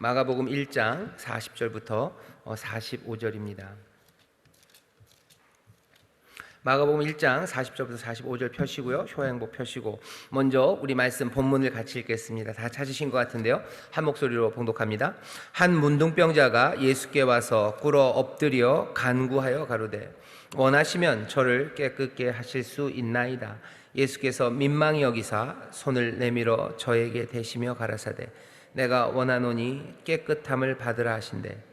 마가복음 1장 40절부터 45절입니다. 마가복음 1장 40절부터 45절 펴시고요. 효행복 펴시고 먼저 우리 말씀 본문을 같이 읽겠습니다. 다 찾으신 것 같은데요. 한 목소리로 봉독합니다. 한 문둥병자가 예수께 와서 꿇어 엎드려 간구하여 가로되 원하시면 저를 깨끗게 하실 수 있나이다. 예수께서 민망히 여기사 손을 내밀어 저에게 대시며 가라사대 내가 원하노니 깨끗함을 받으라 하신대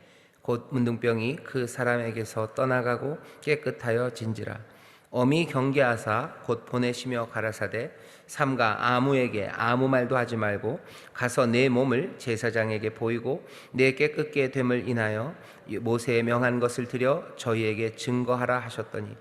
곧 문둥병이 그 사람에게서 떠나가고 깨끗하여 진지라. 엄히 경계하사 곧 보내시며 가라사대 삼가 아무에게 아무 말도 하지 말고 가서 내 몸을 제사장에게 보이고 내 깨끗게 됨을 인하여 모세에 명한 것을 드려 저희에게 증거하라 하셨더니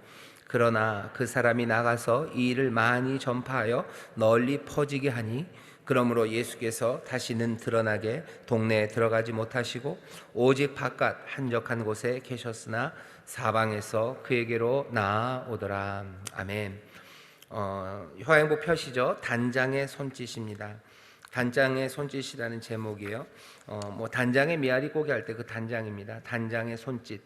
그러나 그 사람이 나가서 이 일을 많이 전파하여 널리 퍼지게 하니 그러므로 예수께서 다시는 드러나게 동네에 들어가지 못하시고 오직 바깥 한적한 곳에 계셨으나 사방에서 그에게로 나아오더라. 아멘. 효행복 펴시죠. 단장의 손짓입니다. 단장의 손짓이라는 제목이에요. 단장의 미아리 고기 할 때 그 단장입니다. 단장의 손짓.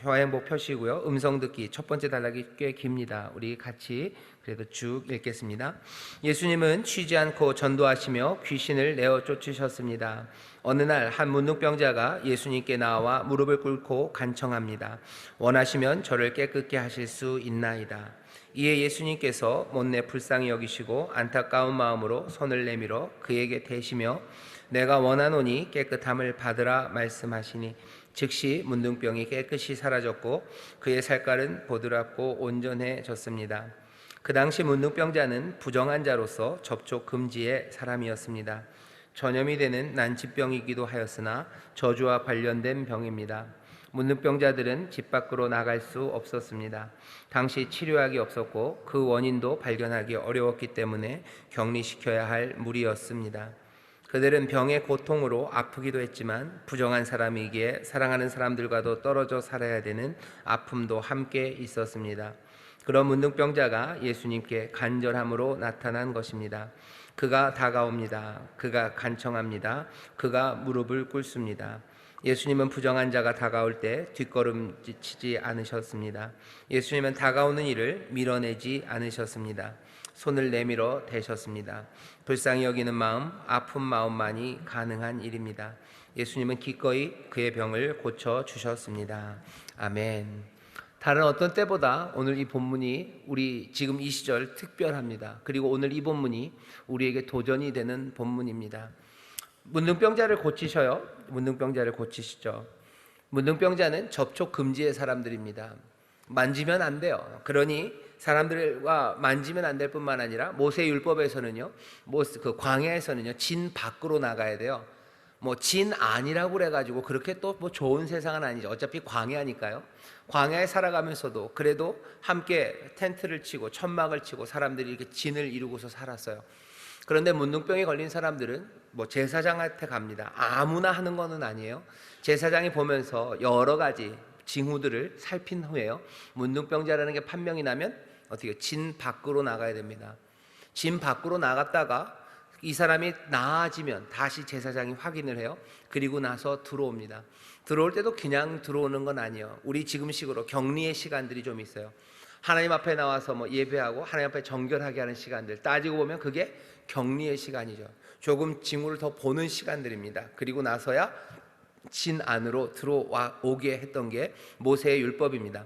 효행복 펴시고요. 음성 듣기 첫 번째 단락이 꽤 깁니다. 우리 같이 그래도 쭉 읽겠습니다. 예수님은 쉬지 않고 전도하시며 귀신을 내어 쫓으셨습니다. 어느 날 한 문둥병자가 예수님께 나와 무릎을 꿇고 간청합니다. 원하시면 저를 깨끗게 하실 수 있나이다. 이에 예수님께서 못내 불쌍히 여기시고 안타까운 마음으로 손을 내밀어 그에게 대시며 내가 원하노니 깨끗함을 받으라 말씀하시니 즉시 문둥병이 깨끗이 사라졌고 그의 살깔은 보드랍고 온전해졌습니다. 그 당시 문둥병자는 부정한 자로서 접촉 금지의 사람이었습니다. 전염이 되는 난치병이기도 하였으나 저주와 관련된 병입니다. 문둥병자들은 집 밖으로 나갈 수 없었습니다. 당시 치료약이 없었고 그 원인도 발견하기 어려웠기 때문에 격리시켜야 할 무리였습니다. 그들은 병의 고통으로 아프기도 했지만 부정한 사람이기에 사랑하는 사람들과도 떨어져 살아야 되는 아픔도 함께 있었습니다. 그런 문둥병자가 예수님께 간절함으로 나타난 것입니다. 그가 다가옵니다. 그가 간청합니다. 그가 무릎을 꿇습니다. 예수님은 부정한 자가 다가올 때 뒷걸음치지 않으셨습니다. 예수님은 다가오는 이를 밀어내지 않으셨습니다. 손을 내밀어 대셨습니다. 불쌍히 여기는 마음, 아픈 마음만이 가능한 일입니다. 예수님은 기꺼이 그의 병을 고쳐주셨습니다. 아멘. 다른 어떤 때보다 오늘 이 본문이 우리 지금 이 시절 특별합니다. 그리고 오늘 이 본문이 우리에게 도전이 되는 본문입니다. 문둥병자를 고치셔요. 문둥병자를 고치시죠. 문둥병자는 접촉 금지의 사람들입니다. 만지면 안 돼요. 그러니 사람들과 만지면 안 될 뿐만 아니라 모세 율법에서는요, 그 광야에서는요, 진 밖으로 나가야 돼요. 진 안이라고 그래가지고 그렇게 또 좋은 세상은 아니죠. 어차피 광야니까요. 광야에 살아가면서도 그래도 함께 텐트를 치고 천막을 치고 사람들이 이렇게 진을 이루고서 살았어요. 그런데 문둥병이 걸린 사람들은 제사장한테 갑니다. 아무나 하는 거는 아니에요. 제사장이 보면서 여러 가지 징후들을 살핀 후에요, 문둥병자라는 게 판명이 나면 어떻게 진 밖으로 나가야 됩니다. 진 밖으로 나갔다가 이 사람이 나아지면 다시 제사장이 확인을 해요. 그리고 나서 들어옵니다. 들어올 때도 그냥 들어오는 건 아니에요. 우리 지금식으로 격리의 시간들이 좀 있어요. 하나님 앞에 나와서 예배하고 하나님 앞에 정결하게 하는 시간들, 따지고 보면 그게 격리의 시간이죠. 조금 징후를 더 보는 시간들입니다. 그리고 나서야 진 안으로 들어오게 했던 게 모세의 율법입니다.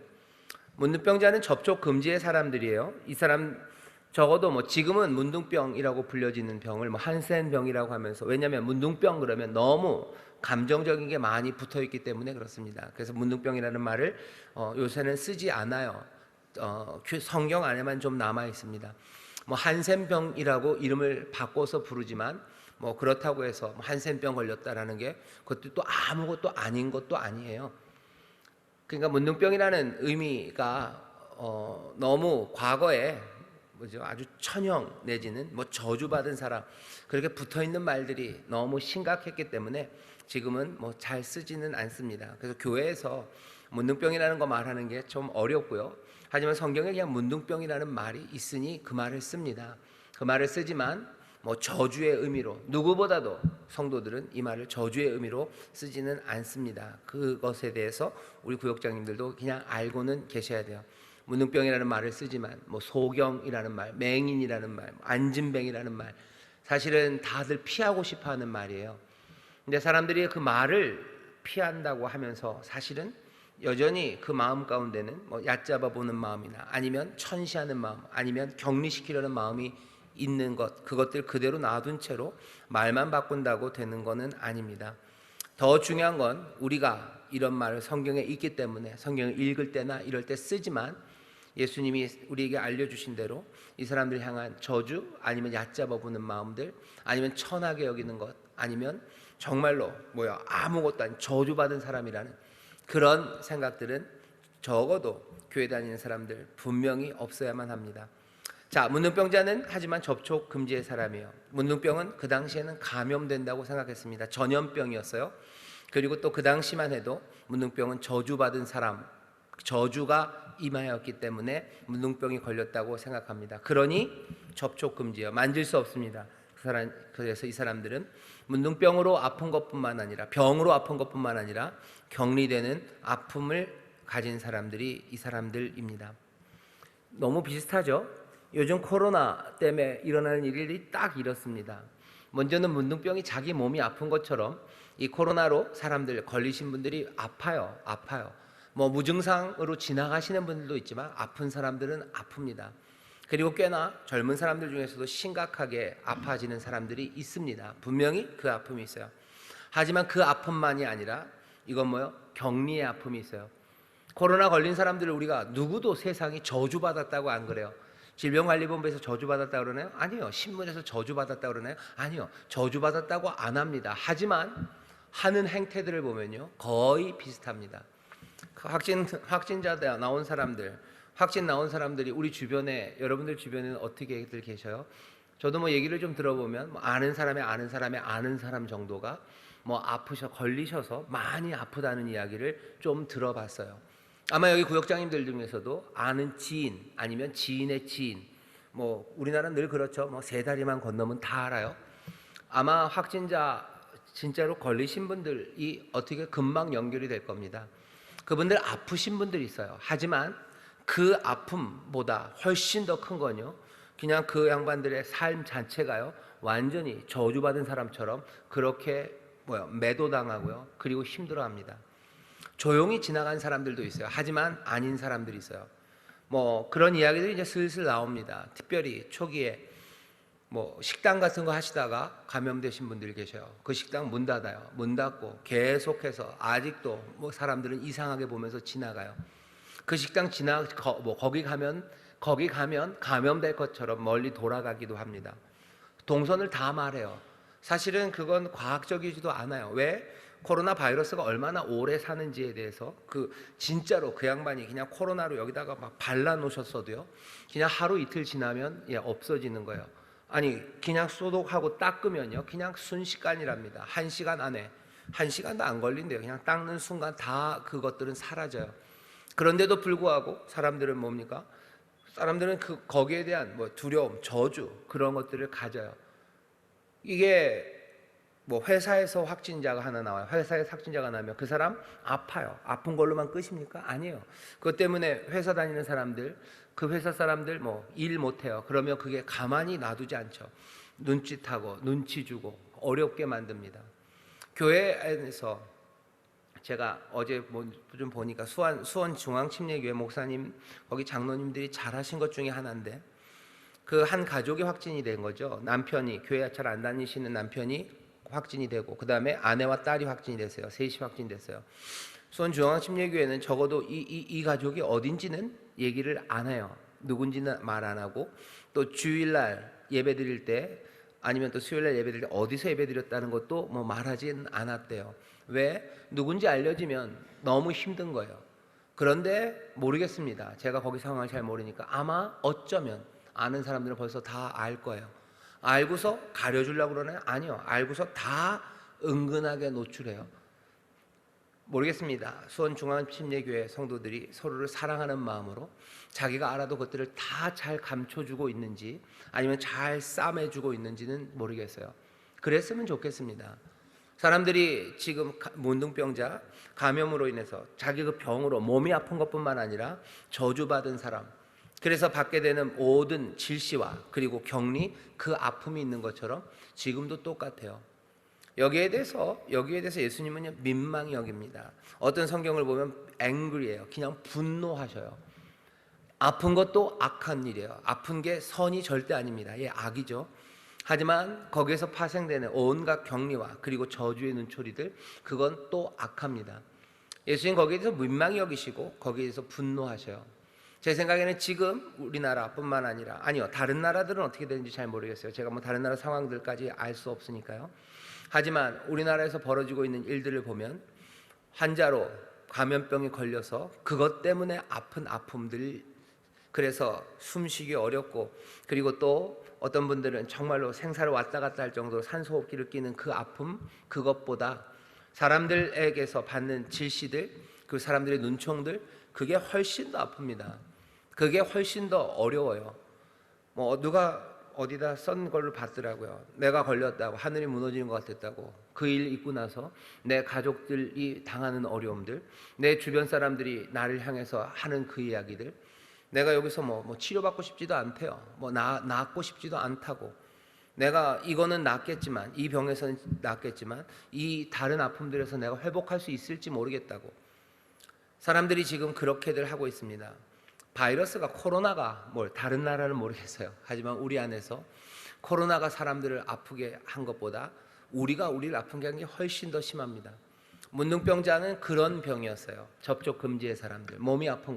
문둥병자는 접촉 금지의 사람들이에요. 이 사람 적어도 지금은 문둥병이라고 불려지는 병을 한센병이라고 하면서, 왜냐하면 문둥병 그러면 너무 감정적인 게 많이 붙어있기 때문에 그렇습니다. 그래서 문둥병이라는 말을 요새는 쓰지 않아요. 성경 안에만 좀 남아 있습니다. 한센병이라고 이름을 바꿔서 부르지만 그렇다고 해서 한센병 걸렸다라는 게 그것도 또 아무것도 아닌 것도 아니에요. 그러니까 문둥병이라는 의미가 너무 과거에 아주 천형 내지는 저주받은 사람, 그렇게 붙어있는 말들이 너무 심각했기 때문에 지금은 잘 쓰지는 않습니다. 그래서 교회에서 문둥병이라는 거 말하는 게 좀 어렵고요. 하지만 성경에 그냥 문둥병이라는 말이 있으니 그 말을 씁니다. 그 말을 쓰지만 뭐 저주의 의미로, 누구보다도 성도들은 이 말을 저주의 의미로 쓰지는 않습니다. 그것에 대해서 우리 구역장님들도 그냥 알고는 계셔야 돼요. 문둥병이라는 말을 쓰지만 뭐 소경이라는 말, 맹인이라는 말, 안진뱅이라는 말, 사실은 다들 피하고 싶어하는 말이에요. 근데 사람들이 그 말을 피한다고 하면서 사실은 여전히 그 마음 가운데는 뭐 얕잡아 보는 마음이나 아니면 천시하는 마음, 아니면 격리시키려는 마음이 있는 것, 그것들 그대로 놔둔 채로 말만 바꾼다고 되는 것은 아닙니다. 더 중요한 건 우리가 이런 말을 성경에 있기 때문에 성경을 읽을 때나 이럴 때 쓰지만, 예수님이 우리에게 알려주신 대로 이 사람들 향한 저주, 아니면 얕잡아 보는 마음들, 아니면 천하게 여기는 것, 아니면 정말로 아무것도 아닌 저주받은 사람이라는 그런 생각들은 적어도 교회 다니는 사람들 분명히 없어야만 합니다. 자, 문둥병자는 하지만 접촉 금지의 사람이에요. 문둥병은 그 당시에는 감염된다고 생각했습니다. 전염병이었어요. 그리고 또 그 당시만 해도 문둥병은 저주받은 사람, 저주가 임하였기 때문에 문둥병이 걸렸다고 생각합니다. 그러니 접촉 금지예요. 만질 수 없습니다. 그래서 이 사람들은 문둥병으로 아픈 것뿐만 아니라, 병으로 아픈 것뿐만 아니라 격리되는 아픔을 가진 사람들이 이 사람들입니다. 너무 비슷하죠? 요즘 코로나 때문에 일어나는 일이 딱 이렇습니다. 먼저는 문둥병이 자기 몸이 아픈 것처럼 이 코로나로 사람들 걸리신 분들이 아파요. 뭐 무증상으로 지나가시는 분들도 있지만 아픈 사람들은 아픕니다. 그리고 꽤나 젊은 사람들 중에서도 심각하게 아파지는 사람들이 있습니다. 분명히 그 아픔이 있어요. 하지만 그 아픔만이 아니라 이건 격리의 아픔이 있어요. 코로나 걸린 사람들을 우리가 누구도 세상이 저주받았다고 안 그래요. 질병관리본부에서 저주받았다고 그러나요? 아니요. 신문에서 저주받았다고 그러나요? 아니요. 저주받았다고 안 합니다. 하지만 하는 행태들을 보면요, 거의 비슷합니다. 확진자 나온 사람들, 확진 나온 사람들이 우리 주변에, 여러분들 주변에는 어떻게들 계셔요? 저도 얘기를 좀 들어보면 아는 사람 정도가 걸리셔서 많이 아프다는 이야기를 좀 들어봤어요. 아마 여기 구역장님들 중에서도 아는 지인, 아니면 지인의 지인, 우리나라는 늘 그렇죠. 3다리만 건너면 다 알아요. 아마 확진자 진짜로 걸리신 분들이 어떻게 금방 연결이 될 겁니다. 그분들 아프신 분들이 있어요. 하지만 그 아픔보다 훨씬 더 큰 건요, 그냥 그 양반들의 삶 자체가요, 완전히 저주받은 사람처럼 그렇게 매도당하고요, 그리고 힘들어합니다. 조용히 지나간 사람들도 있어요. 하지만 아닌 사람들이 있어요. 그런 이야기들이 이제 슬슬 나옵니다. 특별히 초기에 식당 같은 거 하시다가 감염되신 분들이 계셔요. 그 식당 문 닫아요. 문 닫고 계속해서 아직도 사람들은 이상하게 보면서 지나가요. 그 식당 거기 가면 감염될 것처럼 멀리 돌아가기도 합니다. 동선을 다 말해요. 사실은 그건 과학적이지도 않아요. 왜? 코로나 바이러스가 얼마나 오래 사는지에 대해서 진짜로 그 양반이 그냥 코로나로 여기다가 발라 놓으셨어도요, 그냥 하루 이틀 지나면 없어지는 거예요. 아니, 그냥 소독하고 닦으면요, 그냥 순식간이랍니다. 1시간 안에, 1시간도 안 걸린대요. 그냥 닦는 순간 다 그것들은 사라져요. 그런데도 불구하고 사람들은 뭡니까? 사람들은 거기에 대한 두려움, 저주, 그런 것들을 가져요. 이게 회사에서 확진자가 하나 나와요. 회사에서 확진자가 나면 그 사람 아파요. 아픈 걸로만 끝입니까? 아니에요. 그것 때문에 회사 다니는 사람들, 그 회사 사람들 일 못해요. 그러면 그게 가만히 놔두지 않죠. 눈짓하고 눈치 주고 어렵게 만듭니다. 교회에서 제가 어제 좀 보니까 수원 중앙침례교회 목사님, 거기 장로님들이 잘하신 것 중에 하나인데, 그 한 가족이 확진이 된 거죠. 남편이, 교회 잘 안 다니시는 남편이 확진이 되고, 그 다음에 아내와 딸이 확진이 됐어요. 셋이 확진됐어요. 수원 중앙침례교회는 적어도 이 가족이 어딘지는 얘기를 안 해요. 누군지는 말 안 하고, 또 주일날 예배 드릴 때, 아니면 또 수요일날 예배 드릴 때 어디서 예배 드렸다는 것도 말하진 않았대요. 왜? 누군지 알려지면 너무 힘든 거예요. 그런데 모르겠습니다. 제가 거기 상황을 잘 모르니까 아마 어쩌면 아는 사람들은 벌써 다 알 거예요. 알고서 가려주려고 그러나요? 아니요. 알고서 다 은근하게 노출해요. 모르겠습니다. 수원중앙침례교회 성도들이 서로를 사랑하는 마음으로 자기가 알아도 그것들을 다 잘 감춰주고 있는지 아니면 잘 싸매주고 있는지는 모르겠어요. 그랬으면 좋겠습니다. 사람들이 지금 문둥병자 감염으로 인해서 자기 그 병으로 몸이 아픈 것뿐만 아니라 저주받은 사람, 그래서 받게 되는 모든 질시와 그리고 격리, 그 아픔이 있는 것처럼 지금도 똑같아요. 여기에 대해서 예수님은 민망히 여깁니다. 어떤 성경을 보면 angry예요. 그냥 분노하셔요. 아픈 것도 악한 일이에요. 아픈 게 선이 절대 아닙니다. 예, 악이죠. 하지만 거기에서 파생되는 온갖 격리와 그리고 저주의 눈초리들, 그건 또 악합니다. 예수님 거기에 대해서 민망히 여기시고 거기에 대해서 분노하셔요. 제 생각에는 지금 우리나라뿐만 아니라, 아니요, 다른 나라들은 어떻게 되는지 잘 모르겠어요. 제가 뭐 다른 나라 상황들까지 알 수 없으니까요. 하지만 우리나라에서 벌어지고 있는 일들을 보면 환자로 감염병에 걸려서 그것 때문에 아픈 아픔들, 그래서 숨쉬기 어렵고, 그리고 또 어떤 분들은 정말로 생사를 왔다 갔다 할 정도로 산소호흡기를 끼는 그 아픔, 그것보다 사람들에게서 받는 질시들, 그 사람들의 눈총들, 그게 훨씬 더 아픕니다. 그게 훨씬 더 어려워요. 뭐 누가 어디다 쓴 걸로 봤더라고요. 내가 걸렸다고, 하늘이 무너지는 것 같았다고. 그 일 있고 나서 내 가족들이 당하는 어려움들, 내 주변 사람들이 나를 향해서 하는 그 이야기들, 내가 여기서 뭐 치료받고 싶지도 않대요. 뭐 낫고 싶지도 않다고. 내가 이거는 낫겠지만, 이 병에서는 낫겠지만 이 다른 아픔들에서 내가 회복할 수 있을지 모르겠다고. 사람들이 지금 그렇게들 하고 있습니다. 바이러스가, 코로나가 다른 나라는 모르겠어요. 하지만 우리 안에서 코로나가 사람들을 아프게 한 것보다 우리가 우리를 아프게 한 게 훨씬 더 심합니다. 문둥병자는 그런 병이었어요. 접촉 금지의 사람들, 몸이 아픈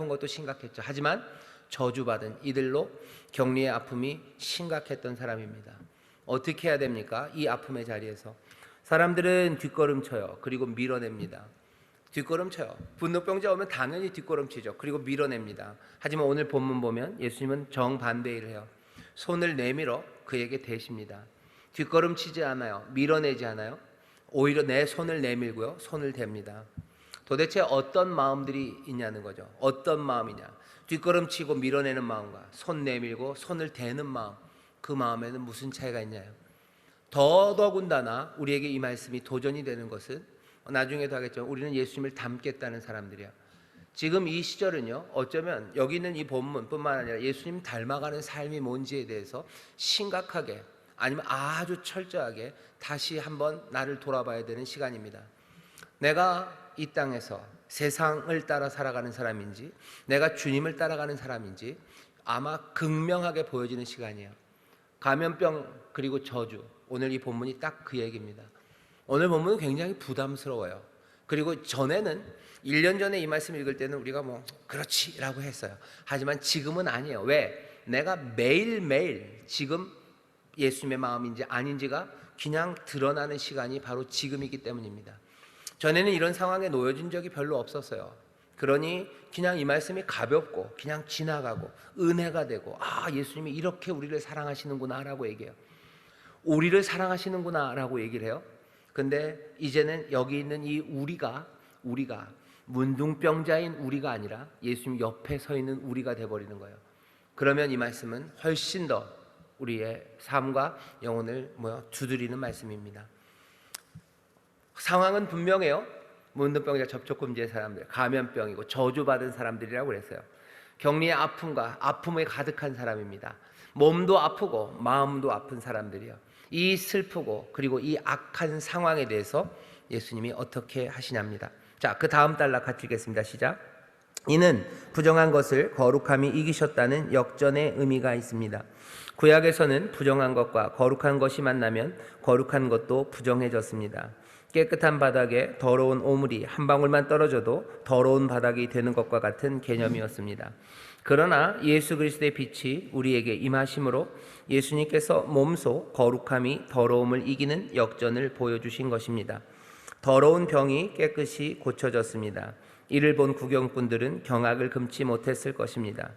것도 심각했죠. 하지만 저주받은 이들로 격리의 아픔이 심각했던 사람입니다. 어떻게 해야 됩니까? 이 아픔의 자리에서 사람들은 뒷걸음쳐요. 그리고 밀어냅니다. 뒷걸음쳐요. 분노병자 오면 당연히 뒷걸음치죠. 그리고 밀어냅니다. 하지만 오늘 본문 보면 예수님은 정반대 일을 해요. 손을 내밀어 그에게 대십니다. 뒷걸음치지 않아요. 밀어내지 않아요. 오히려 내 손을 내밀고요, 손을 댑니다. 도대체 어떤 마음들이 있냐는 거죠. 어떤 마음이냐. 뒷걸음치고 밀어내는 마음과 손 내밀고 손을 대는 마음, 그 마음에는 무슨 차이가 있냐요. 더더군다나 우리에게 이 말씀이 도전이 되는 것은, 나중에도 하겠지만 우리는 예수님을 닮겠다는 사람들이야. 지금 이 시절은요, 어쩌면 여기 있는 이 본문뿐만 아니라 예수님 닮아가는 삶이 뭔지에 대해서 심각하게, 아니면 아주 철저하게 다시 한번 나를 돌아봐야 되는 시간입니다. 내가 이 땅에서 세상을 따라 살아가는 사람인지, 내가 주님을 따라가는 사람인지 아마 극명하게 보여지는 시간이에요. 감염병 그리고 저주, 오늘 이 본문이 딱 그 얘기입니다. 오늘 본문은 굉장히 부담스러워요. 그리고 전에는 1년 전에 이 말씀 읽을 때는 우리가 그렇지 라고 했어요. 하지만 지금은 아니에요. 왜? 내가 매일매일 지금 예수님의 마음인지 아닌지가 그냥 드러나는 시간이 바로 지금이기 때문입니다. 전에는 이런 상황에 놓여진 적이 별로 없었어요. 그러니 그냥 이 말씀이 가볍고 그냥 지나가고 은혜가 되고, 예수님이 이렇게 우리를 사랑하시는구나 라고 얘기해요. 우리를 사랑하시는구나 라고 얘기를 해요. 근데 이제는 여기 있는 이 우리가 문둥병자인 우리가 아니라 예수님 옆에 서 있는 우리가 돼버리는 거예요. 그러면 이 말씀은 훨씬 더 우리의 삶과 영혼을 두드리는 말씀입니다. 상황은 분명해요. 문둥병자, 접촉금지의 사람들, 감염병이고 저주받은 사람들이라고 그랬어요. 격리의 아픔과 아픔에 가득한 사람입니다. 몸도 아프고 마음도 아픈 사람들이요. 이 슬프고 그리고 이 악한 상황에 대해서 예수님이 어떻게 하시냐입니다. 자, 그 다음 단락 같이 읽겠습니다. 시작. 이는 부정한 것을 거룩함이 이기셨다는 역전의 의미가 있습니다. 구약에서는 부정한 것과 거룩한 것이 만나면 거룩한 것도 부정해졌습니다. 깨끗한 바닥에 더러운 오물이 한 방울만 떨어져도 더러운 바닥이 되는 것과 같은 개념이었습니다. 그러나 예수 그리스도의 빛이 우리에게 임하심으로 예수님께서 몸소 거룩함이 더러움을 이기는 역전을 보여주신 것입니다. 더러운 병이 깨끗이 고쳐졌습니다. 이를 본 구경꾼들은 경악을 금치 못했을 것입니다.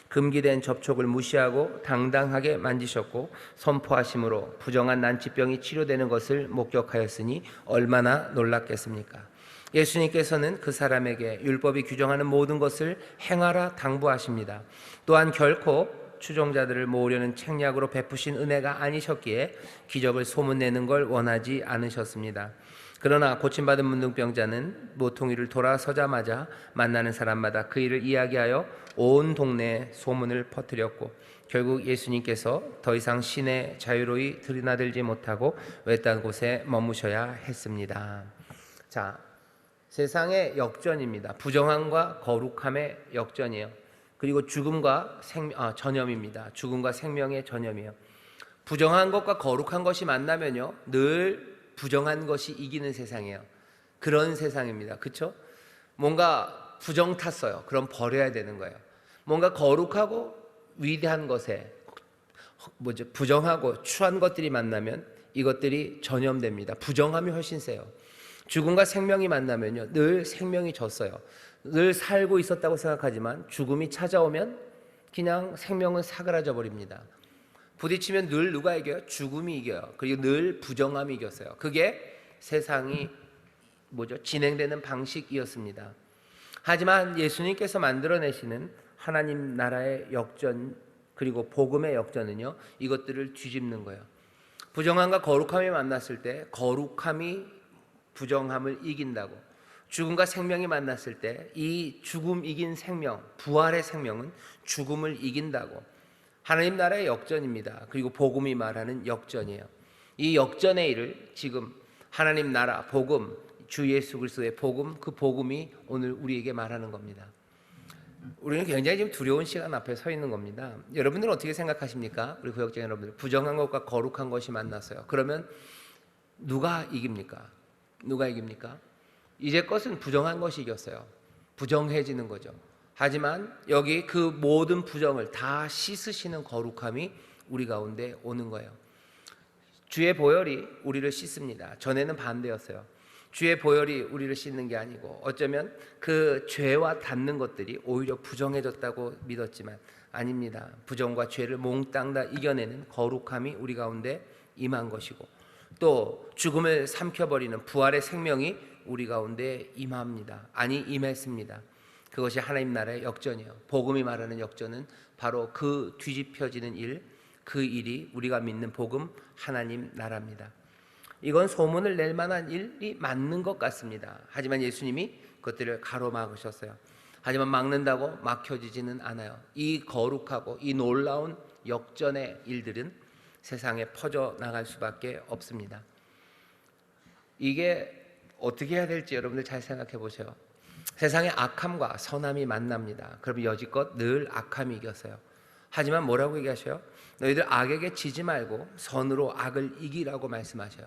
금기된 접촉을 무시하고 당당하게 만지셨고 선포하심으로 부정한 난치병이 치료되는 것을 목격하였으니 얼마나 놀랐겠습니까? 예수님께서는 그 사람에게 율법이 규정하는 모든 것을 행하라 당부하십니다. 또한 결코 추종자들을 모으려는 책략으로 베푸신 은혜가 아니셨기에 기적을 소문내는 걸 원하지 않으셨습니다. 그러나 고침받은 문둥병자는 모퉁이를 돌아서자마자 만나는 사람마다 그 일을 이야기하여 온 동네에 소문을 퍼뜨렸고 결국 예수님께서 더 이상 시내 자유로이 들이나들지 못하고 외딴 곳에 머무셔야 했습니다. 자, 세상의 역전입니다. 부정함과 거룩함의 역전이에요. 그리고 죽음과 전염입니다. 죽음과 생명의 전염이에요. 부정한 것과 거룩한 것이 만나면요, 늘 부정한 것이 이기는 세상이에요. 그런 세상입니다. 그렇죠? 뭔가 부정 탔어요. 그럼 버려야 되는 거예요. 뭔가 거룩하고 위대한 것에 부정하고 추한 것들이 만나면 이것들이 전염됩니다. 부정함이 훨씬 세요. 죽음과 생명이 만나면요, 늘 생명이 졌어요. 늘 살고 있었다고 생각하지만 죽음이 찾아오면 그냥 생명은 사그라져 버립니다. 부딪히면 늘 누가 이겨요? 죽음이 이겨요. 그리고 늘 부정함이 이겼어요. 그게 세상이 진행되는 방식이었습니다. 하지만 예수님께서 만들어내시는 하나님 나라의 역전 그리고 복음의 역전은요, 이것들을 뒤집는 거예요. 부정함과 거룩함이 만났을 때 거룩함이 부정함을 이긴다고, 죽음과 생명이 만났을 때 이 죽음 이긴 생명, 부활의 생명은 죽음을 이긴다고. 하나님 나라의 역전입니다. 그리고 복음이 말하는 역전이에요. 이 역전의 일을 지금 하나님 나라 복음, 주 예수 그리스도의 복음, 그 복음이 오늘 우리에게 말하는 겁니다. 우리는 굉장히 지금 두려운 시간 앞에 서 있는 겁니다. 여러분들은 어떻게 생각하십니까? 우리 구역장 여러분들, 부정한 것과 거룩한 것이 만났어요. 그러면 누가 이깁니까? 누가 이깁니까? 이제 것은 부정한 것이 이겼어요. 부정해지는 거죠. 하지만 여기 그 모든 부정을 다 씻으시는 거룩함이 우리 가운데 오는 거예요. 주의 보혈이 우리를 씻습니다. 전에는 반대였어요. 주의 보혈이 우리를 씻는 게 아니고 어쩌면 그 죄와 닿는 것들이 오히려 부정해졌다고 믿었지만 아닙니다. 부정과 죄를 몽땅 다 이겨내는 거룩함이 우리 가운데 임한 것이고 또 죽음을 삼켜버리는 부활의 생명이 우리 가운데 임합니다. 아니 임했습니다. 그것이 하나님 나라의 역전이에요. 복음이 말하는 역전은 바로 그 뒤집혀지는 일, 그 일이 우리가 믿는 복음 하나님 나라입니다. 이건 소문을 낼 만한 일이 맞는 것 같습니다. 하지만 예수님이 그것들을 가로막으셨어요. 하지만 막는다고 막혀지지는 않아요. 이 거룩하고 이 놀라운 역전의 일들은 세상에 퍼져나갈 수밖에 없습니다. 이게 어떻게 해야 될지 여러분들 잘 생각해 보세요. 세상의 악함과 선함이 만납니다. 그러면 여지껏 늘 악함이 이겼어요. 하지만 뭐라고 얘기하셔요? 너희들 악에게 지지 말고 선으로 악을 이기라고 말씀하셔요.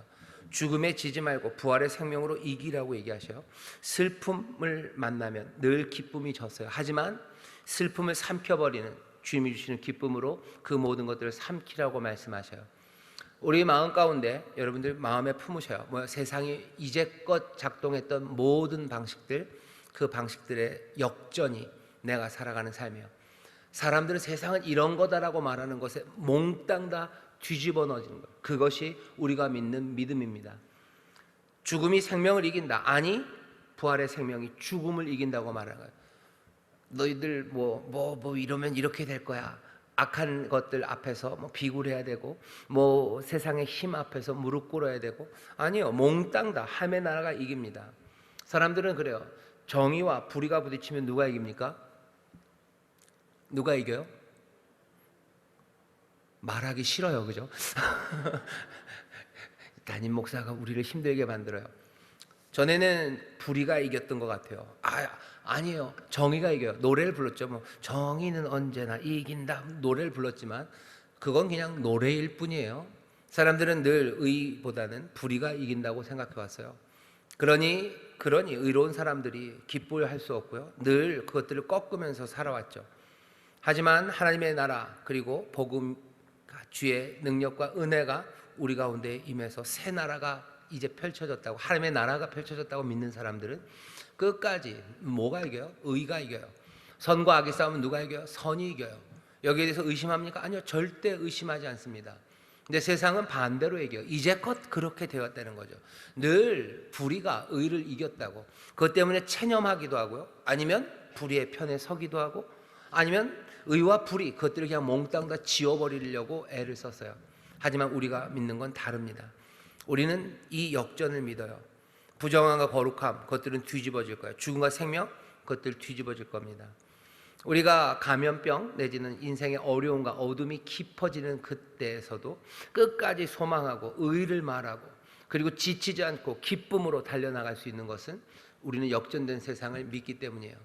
죽음에 지지 말고 부활의 생명으로 이기라고 얘기하셔요. 슬픔을 만나면 늘 기쁨이 졌어요. 하지만 슬픔을 삼켜버리는 주님이 주시는 기쁨으로 그 모든 것들을 삼키라고 말씀하셔요. 우리 마음 가운데 여러분들 마음에 품으셔요. 세상이 이제껏 작동했던 모든 방식들, 그 방식들의 역전이 내가 살아가는 삶이에요. 사람들은 세상은 이런 거다라고 말하는 것에 몽땅 다 뒤집어 넣어지는 거예요. 그것이 우리가 믿는 믿음입니다. 죽음이 생명을 이긴다. 아니, 부활의 생명이 죽음을 이긴다고 말하는 거예요. 너희들 이러면 이렇게 될 거야. 악한 것들 앞에서 비굴해야 되고 세상의 힘 앞에서 무릎 꿇어야 되고 아니요. 몽땅 다 하나님의 나라가 이깁니다. 사람들은 그래요. 정의와 불의가 부딪히면 누가 이깁니까? 누가 이겨요? 말하기 싫어요. 그죠? 담임 목사가 우리를 힘들게 만들어요. 전에는 불의가 이겼던 것 같아요. 아니에요. 정의가 이겨요. 노래를 불렀죠. 정의는 언제나 이긴다. 노래를 불렀지만 그건 그냥 노래일 뿐이에요. 사람들은 늘 의보다는 불의가 이긴다고 생각해 왔어요. 그러니 의로운 사람들이 기뻐할 수 없고요. 늘 그것들을 꺾으면서 살아왔죠. 하지만 하나님의 나라 그리고 복음 주의 능력과 은혜가 우리 가운데 임해서 새 나라가 이제 펼쳐졌다고, 하나님의 나라가 펼쳐졌다고 믿는 사람들은 끝까지 뭐가 이겨요? 의가 이겨요. 선과 악의 싸움은 누가 이겨요? 선이 이겨요. 여기에 대해서 의심합니까? 아니요, 절대 의심하지 않습니다. 근데 세상은 반대로 얘기해요. 이제껏 그렇게 되었다는 거죠. 늘 불의가 의를 이겼다고. 그것 때문에 체념하기도 하고요. 아니면 불의의 편에 서기도 하고, 아니면 의와 불의 그것들을 그냥 몽땅 다 지워버리려고 애를 썼어요. 하지만 우리가 믿는 건 다릅니다. 우리는 이 역전을 믿어요. 부정함과 거룩함 그것들은 뒤집어질 거예요. 죽음과 생명 그것들 뒤집어질 겁니다. 우리가 감염병 내지는 인생의 어려움과 어둠이 깊어지는 그때에서도 끝까지 소망하고 의를 말하고 그리고 지치지 않고 기쁨으로 달려나갈 수 있는 것은 우리는 역전된 세상을 믿기 때문이에요.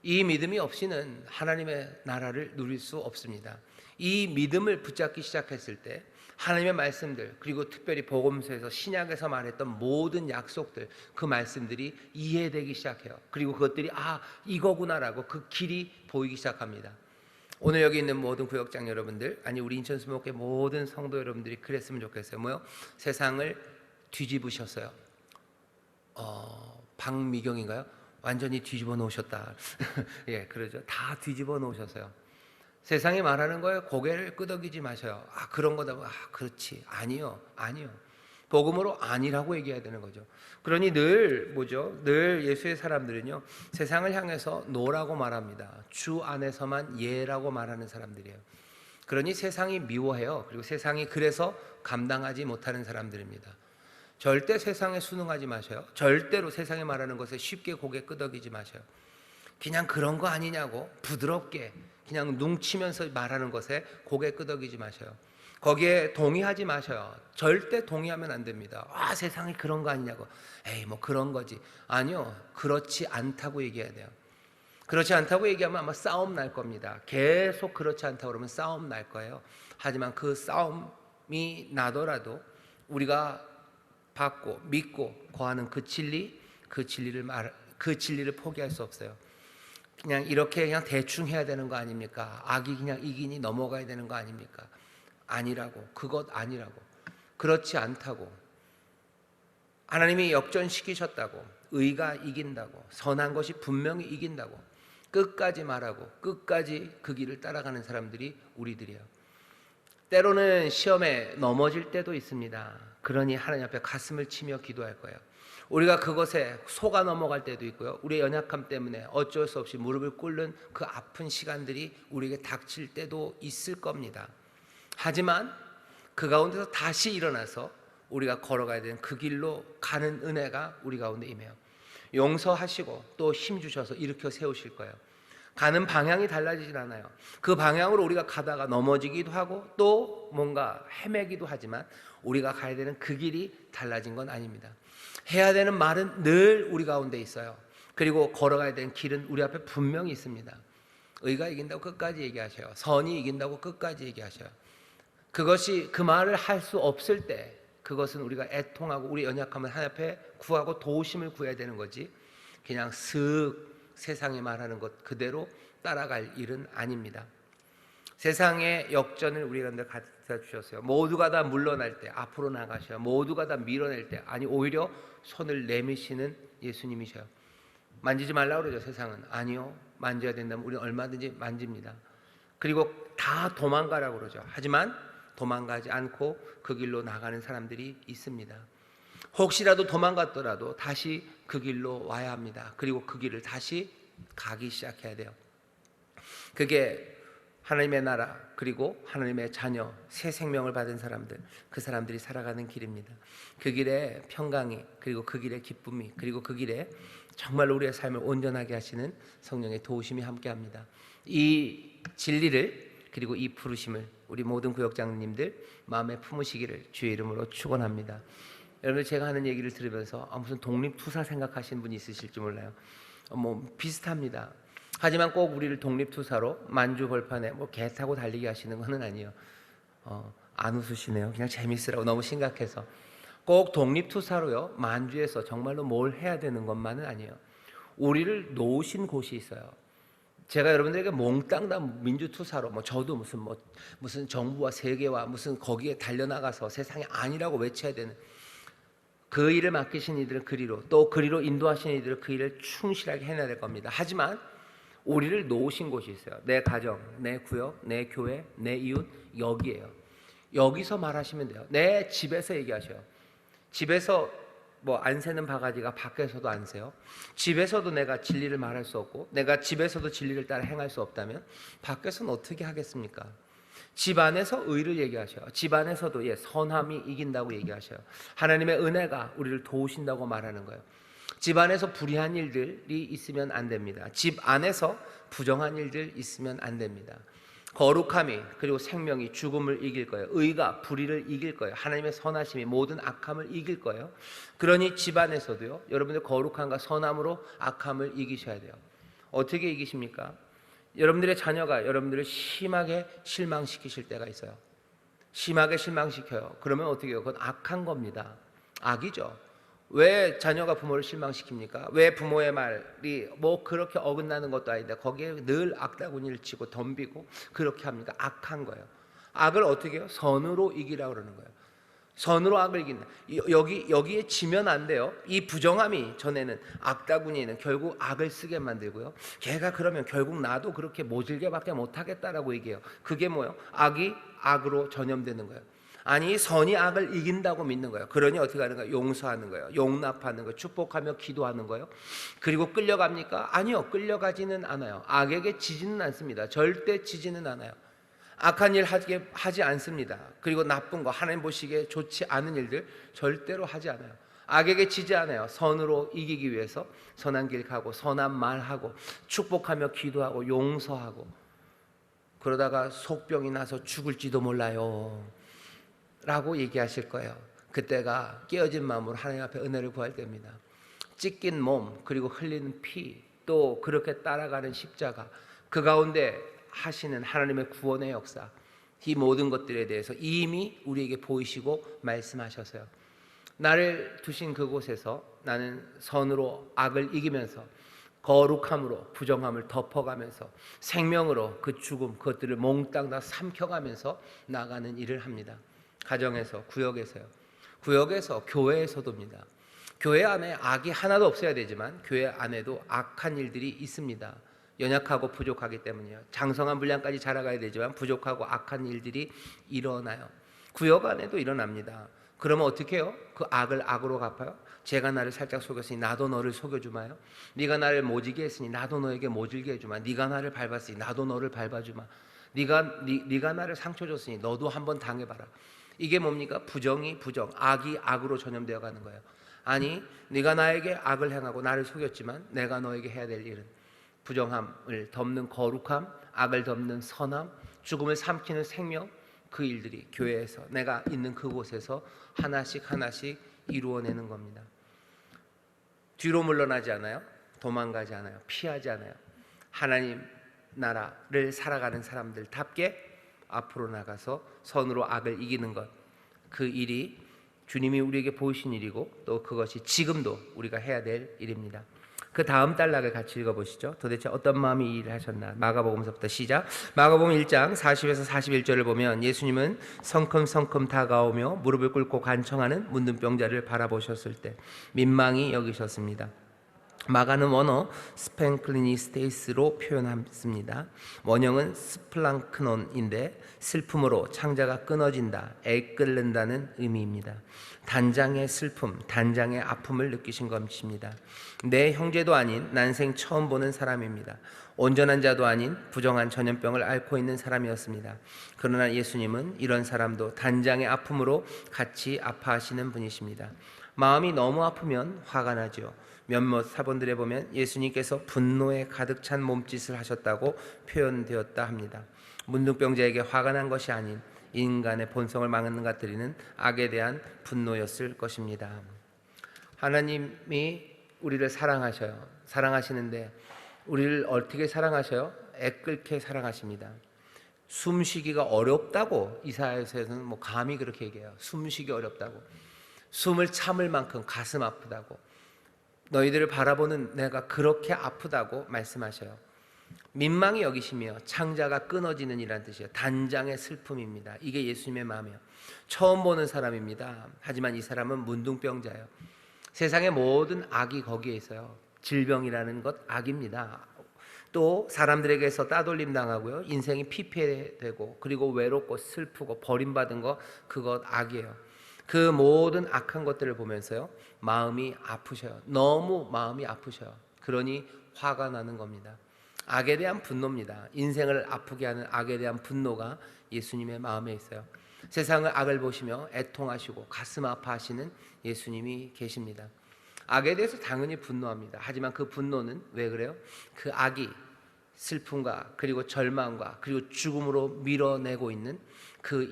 이 믿음이 없이는 하나님의 나라를 누릴 수 없습니다. 이 믿음을 붙잡기 시작했을 때 하나님의 말씀들 그리고 특별히 복음서에서 신약에서 말했던 모든 약속들 그 말씀들이 이해되기 시작해요. 그리고 그것들이 이거구나라고 그 길이 보이기 시작합니다. 오늘 여기 있는 모든 구역장 여러분들 아니 우리 인천수목회 모든 성도 여러분들이 그랬으면 좋겠어요. 뭐요? 세상을 뒤집으셨어요. 박미경인가요? 완전히 뒤집어 놓으셨다. 예, 그러죠. 다 뒤집어 놓으셨어요. 세상이 말하는 거예요. 고개를 끄덕이지 마셔요. 그런 거다. 그렇지. 아니요. 복음으로 아니라고 얘기해야 되는 거죠. 그러니 늘 예수의 사람들은요. 세상을 향해서 노라고 말합니다. 주 안에서만 예라고 말하는 사람들이에요. 그러니 세상이 미워해요. 그리고 세상이 그래서 감당하지 못하는 사람들입니다. 절대 세상에 순응하지 마셔요. 절대로 세상이 말하는 것에 쉽게 고개 끄덕이지 마셔요. 그냥 그런 거 아니냐고 부드럽게 그냥 뭉치면서 말하는 것에 고개 끄덕이지 마셔요. 거기에 동의하지 마셔요. 절대 동의하면 안 됩니다. 세상이 그런 거 아니냐고. 에이 뭐 그런 거지. 아니요. 그렇지 않다고 얘기해야 돼요. 그렇지 않다고 얘기하면 아마 싸움 날 겁니다. 계속 그렇지 않다고 그러면 싸움 날 거예요. 하지만 그 싸움이 나더라도 우리가 받고 믿고 거하는 그 진리를 포기할 수 없어요. 그냥 이렇게 그냥 대충 해야 되는 거 아닙니까? 악이 그냥 이기니 넘어가야 되는 거 아닙니까? 아니라고. 그것 아니라고. 그렇지 않다고. 하나님이 역전시키셨다고. 의가 이긴다고. 선한 것이 분명히 이긴다고. 끝까지 말하고 끝까지 그 길을 따라가는 사람들이 우리들이에요. 때로는 시험에 넘어질 때도 있습니다. 그러니 하나님 앞에 가슴을 치며 기도할 거예요. 우리가 그것에 속아 넘어갈 때도 있고요. 우리의 연약함 때문에 어쩔 수 없이 무릎을 꿇는 그 아픈 시간들이 우리에게 닥칠 때도 있을 겁니다. 하지만 그 가운데서 다시 일어나서 우리가 걸어가야 되는 그 길로 가는 은혜가 우리 가운데 임해요. 용서하시고 또 힘주셔서 일으켜 세우실 거예요. 가는 방향이 달라지진 않아요. 그 방향으로 우리가 가다가 넘어지기도 하고 또 뭔가 헤매기도 하지만 우리가 가야 되는 그 길이 달라진 건 아닙니다. 해야 되는 말은 늘 우리 가운데 있어요. 그리고 걸어가야 되는 길은 우리 앞에 분명히 있습니다. 의가 이긴다고 끝까지 얘기하셔요. 선이 이긴다고 끝까지 얘기하셔요. 그것이 그 말을 할 수 없을 때 그것은 우리가 애통하고 우리 연약함을 하나님 앞에 구하고 도우심을 구해야 되는 거지 그냥 슥 세상이 말하는 것 그대로 따라갈 일은 아닙니다. 세상의 역전을 우리 가운데 갖다 주셨어요. 모두가 다 물러날 때 앞으로 나가셔요. 모두가 다 밀어낼 때 아니 오히려 손을 내미시는 예수님이셔요. 만지지 말라고 그러죠. 세상은. 아니요. 만져야 된다면 우리는 얼마든지 만집니다. 그리고 다 도망가라고 그러죠. 하지만 도망가지 않고 그 길로 나가는 사람들이 있습니다. 혹시라도 도망갔더라도 다시 그 길로 와야 합니다. 그리고 그 길을 다시 가기 시작해야 돼요. 그게 하나님의 나라 그리고 하나님의 자녀 새 생명을 받은 사람들 그 사람들이 살아가는 길입니다. 그 길에 평강이 그리고 그 길에 기쁨이 그리고 그 길에 정말 우리의 삶을 온전하게 하시는 성령의 도우심이 함께합니다. 이 진리를 그리고 이 부르심을 우리 모든 구역장님들 마음에 품으시기를 주의 이름으로 축원합니다. 여러분 제가 하는 얘기를 들으면서 무슨 독립투사 생각하시는 분이 있으실지 몰라요. 비슷합니다. 하지만 꼭 우리를 독립투사로 만주 벌판에 개 타고 달리게 하시는 것은 아니에요. 안 웃으시네요. 그냥 재밌으라고 너무 심각해서. 꼭 독립투사로요. 만주에서 정말로 뭘 해야 되는 것만은 아니에요. 우리를 놓으신 곳이 있어요. 제가 여러분들에게 몽땅 다 민주투사로 저도 무슨 정부와 세계와 무슨 거기에 달려나가서 세상이 아니라고 외쳐야 되는 그 일을 맡기신 이들은 그리로 또 그리로 인도하신 이들은 그 일을 충실하게 해내야 될 겁니다. 하지만 우리를 놓으신 곳이 있어요. 내 가정, 내 구역, 내 교회, 내 이웃 여기에요. 여기서 말하시면 돼요. 내 집에서 얘기하셔요. 집에서 뭐 안 새는 바가지가 밖에서도 안 새요. 집에서도 내가 진리를 말할 수 없고 내가 집에서도 진리를 따라 행할 수 없다면 밖에서는 어떻게 하겠습니까? 집 안에서 의를 얘기하셔요. 집 안에서도 선함이 이긴다고 얘기하셔요. 하나님의 은혜가 우리를 도우신다고 말하는 거예요. 집 안에서 불의한 일들이 있으면 안 됩니다. 집 안에서 부정한 일들 있으면 안 됩니다. 거룩함이 그리고 생명이 죽음을 이길 거예요. 의가 불의를 이길 거예요. 하나님의 선하심이 모든 악함을 이길 거예요. 그러니 집 안에서도요, 여러분들 거룩함과 선함으로 악함을 이기셔야 돼요. 어떻게 이기십니까? 여러분들의 자녀가 여러분들을 심하게 실망시키실 때가 있어요. 심하게 실망시켜요. 그러면 어떻게 해요? 그건 악한 겁니다. 악이죠. 왜 자녀가 부모를 실망시킵니까? 왜 부모의 말이 뭐 그렇게 어긋나는 것도 아닌데 거기에 늘 악다구니를 치고 덤비고 그렇게 합니까? 악한 거예요. 악을 어떻게 해요? 선으로 이기라고 그러는 거예요. 선으로 악을 이긴다. 여기에 지면 안 돼요. 이 부정함이 전에는 악다구니는 결국 악을 쓰게 만들고요. 걔가 그러면 결국 나도 그렇게 모질게밖에 못하겠다라고 얘기해요. 그게 뭐예요? 악이 악으로 전염되는 거예요. 아니 선이 악을 이긴다고 믿는 거예요. 그러니 어떻게 하는 거예요? 용서하는 거예요. 용납하는 거예요. 축복하며 기도하는 거예요. 그리고 끌려갑니까? 아니요. 끌려가지는 않아요. 악에게 지지는 않습니다. 절대 지지는 않아요. 악한 일 하지 않습니다. 그리고 나쁜 거 하나님 보시기에 좋지 않은 일들 절대로 하지 않아요. 악에게 지지 않아요. 선으로 이기기 위해서 선한 길 가고 선한 말하고 축복하며 기도하고 용서하고 그러다가 속병이 나서 죽을지도 몰라요 라고 얘기하실 거예요. 그때가 깨어진 마음으로 하나님 앞에 은혜를 구할 때입니다. 찢긴 몸 그리고 흘리는 피 또 그렇게 따라가는 십자가 그 가운데 하시는 하나님의 구원의 역사 이 모든 것들에 대해서 이미 우리에게 보이시고 말씀하셔서요. 나를 두신 그곳에서 나는 선으로 악을 이기면서 거룩함으로 부정함을 덮어가면서 생명으로 그 죽음 그것들을 몽땅 다 삼켜가면서 나가는 일을 합니다. 가정에서 구역에서요. 구역에서 교회에서도입니다. 교회 안에 악이 하나도 없어야 되지만 교회 안에도 악한 일들이 있습니다. 연약하고 부족하기 때문이요. 장성한 분량까지 자라가야 되지만 부족하고 악한 일들이 일어나요. 구역 안에도 일어납니다. 그러면 어떻게 해요? 그 악을 악으로 갚아요? 제가 나를 살짝 속였으니 나도 너를 속여주마요. 네가 나를 모지게 했으니 나도 너에게 모질게 해주마. 네가 나를 밟았으니 나도 너를 밟아주마. 네가 나를 상처 줬으니 너도 한번 당해봐라. 이게 뭡니까? 부정이 부정, 악이 악으로 전염되어 가는 거예요. 아니, 네가 나에게 악을 행하고 나를 속였지만 내가 너에게 해야 될 일은 부정함을 덮는 거룩함, 악을 덮는 선함, 죽음을 삼키는 생명, 그 일들이 교회에서 내가 있는 그곳에서 하나씩 하나씩 이루어내는 겁니다. 뒤로 물러나지 않아요. 도망가지 않아요. 피하지 않아요. 하나님 나라를 살아가는 사람들답게 앞으로 나가서 선으로 악을 이기는 것, 그 일이 주님이 우리에게 보이신 일이고 또 그것이 지금도 우리가 해야 될 일입니다. 그 다음 단락을 같이 읽어보시죠. 도대체 어떤 마음이 이 일을 하셨나. 마가복음서부터 시작. 마가복음 1장 40에서 41절을 보면 예수님은 성큼성큼 다가오며 무릎을 꿇고 간청하는 문둥병자를 바라보셨을 때 민망히 여기셨습니다. 마가는 원어 스팽클리니스테이스로 표현했습니다. 원형은 스플랑크논인데 슬픔으로 창자가 끊어진다, 애끓는다는 의미입니다. 단장의 슬픔, 단장의 아픔을 느끼신 것입니다. 내 형제도 아닌 난생 처음 보는 사람입니다. 온전한 자도 아닌 부정한 전염병을 앓고 있는 사람이었습니다. 그러나 예수님은 이런 사람도 단장의 아픔으로 같이 아파하시는 분이십니다. 마음이 너무 아프면 화가 나죠. 몇몇 사본들에 보면 예수님께서 분노에 가득 찬 몸짓을 하셨다고 표현되었다 합니다. 문둥병자에게 화가 난 것이 아닌 인간의 본성을 망가뜨리는 악에 대한 분노였을 것입니다. 하나님이 우리를 사랑하셔요. 사랑하시는데 우리를 어떻게 사랑하셔요? 애끓게 사랑하십니다. 숨쉬기가 어렵다고 이사야서에서는 뭐 감히 그렇게 얘기해요. 숨쉬기 어렵다고. 숨을 참을 만큼 가슴 아프다고. 너희들을 바라보는 내가 그렇게 아프다고 말씀하셔요. 민망히 여기시며 창자가 끊어지는 이란 뜻이에요. 단장의 슬픔입니다. 이게 예수님의 마음이에요. 처음 보는 사람입니다. 하지만 이 사람은 문둥병자예요. 세상의 모든 악이 거기에 있어요. 질병이라는 것 악입니다. 또 사람들에게서 따돌림 당하고요. 인생이 피폐되고 그리고 외롭고 슬프고 버림받은 거 그것 악이에요. 그 모든 악한 것들을 보면서요. 마음이 아프셔요. 너무 마음이 아프셔요. 그러니 화가 나는 겁니다. 악에 대한 분노입니다. 인생을 아프게 하는 악에 대한 분노가 예수님의 마음에 있어요. 세상을 악을 보시며 애통하시고 가슴 아파하시는 예수님이 계십니다. 악에 대해서 당연히 분노합니다. 하지만 그 분노는 왜 그래요? 그 악이 슬픔과 그리고 절망과 그리고 죽음으로 밀어내고 있는 그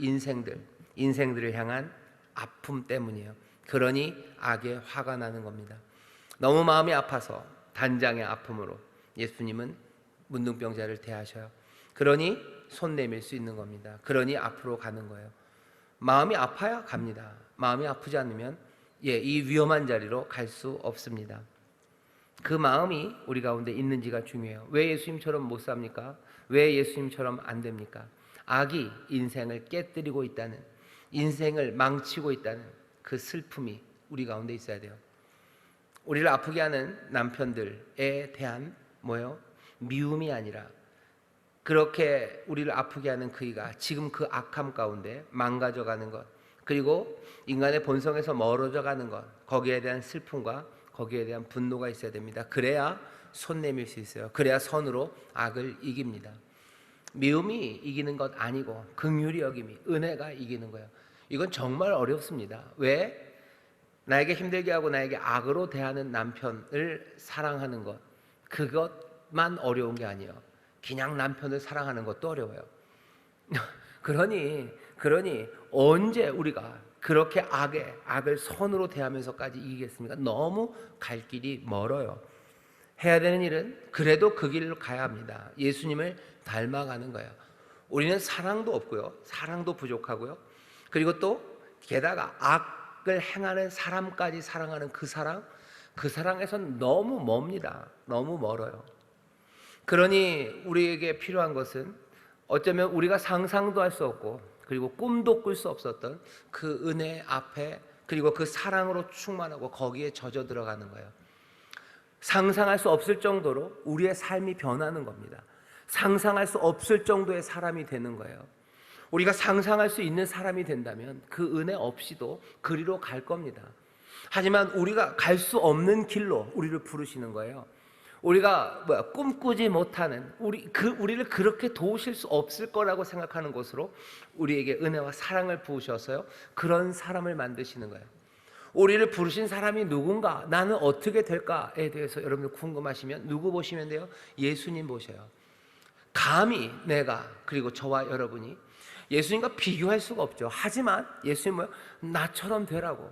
인생들을 향한 아픔 때문이에요. 그러니 악에 화가 나는 겁니다. 너무 마음이 아파서 단장의 아픔으로 예수님은 문둥병자를 대하셔요. 그러니 손 내밀 수 있는 겁니다. 그러니 앞으로 가는 거예요. 마음이 아파야 갑니다. 마음이 아프지 않으면 이 위험한 자리로 갈 수 없습니다. 그 마음이 우리 가운데 있는지가 중요해요. 왜 예수님처럼 못 삽니까? 왜 예수님처럼 안 됩니까? 악이 인생을 깨뜨리고 있다는, 인생을 망치고 있다는 그 슬픔이 우리 가운데 있어야 돼요. 우리를 아프게 하는 남편들에 대한 미움이 아니라 그렇게 우리를 아프게 하는 그이가 지금 그 악함 가운데 망가져가는 것, 그리고 인간의 본성에서 멀어져 가는 것, 거기에 대한 슬픔과 거기에 대한 분노가 있어야 됩니다. 그래야 손 내밀 수 있어요. 그래야 선으로 악을 이깁니다. 미움이 이기는 것 아니고 긍휼히 여김이, 은혜가 이기는 거예요. 이건 정말 어렵습니다. 왜? 나에게 힘들게 하고 나에게 악으로 대하는 남편을 사랑하는 것, 그것만 어려운 게 아니에요. 그냥 남편을 사랑하는 것도 어려워요. 그러니 언제 우리가 그렇게 악을 선으로 대하면서까지 이기겠습니까? 너무 갈 길이 멀어요. 해야 되는 일은 그래도 그 길로 가야 합니다. 예수님을 닮아가는 거예요. 우리는 사랑도 없고요, 사랑도 부족하고요, 그리고 또 게다가 악을 행하는 사람까지 사랑하는 그 사랑에선 너무 멉니다. 너무 멀어요. 그러니 우리에게 필요한 것은 어쩌면 우리가 상상도 할 수 없고 그리고 꿈도 꿀 수 없었던 그 은혜 앞에, 그리고 그 사랑으로 충만하고 거기에 젖어 들어가는 거예요. 상상할 수 없을 정도로 우리의 삶이 변하는 겁니다. 상상할 수 없을 정도의 사람이 되는 거예요. 우리가 상상할 수 있는 사람이 된다면 그 은혜 없이도 그리로 갈 겁니다. 하지만 우리가 갈 수 없는 길로 우리를 부르시는 거예요. 우리가 꿈꾸지 못하는, 우리를 그렇게 도우실 수 없을 거라고 생각하는 곳으로 우리에게 은혜와 사랑을 부으셔서요, 그런 사람을 만드시는 거예요. 우리를 부르신 사람이 누군가, 나는 어떻게 될까에 대해서 여러분들 궁금하시면 누구 보시면 돼요? 예수님 보셔요. 감히 내가, 그리고 저와 여러분이 예수님과 비교할 수가 없죠. 하지만 예수님은 나처럼 되라고,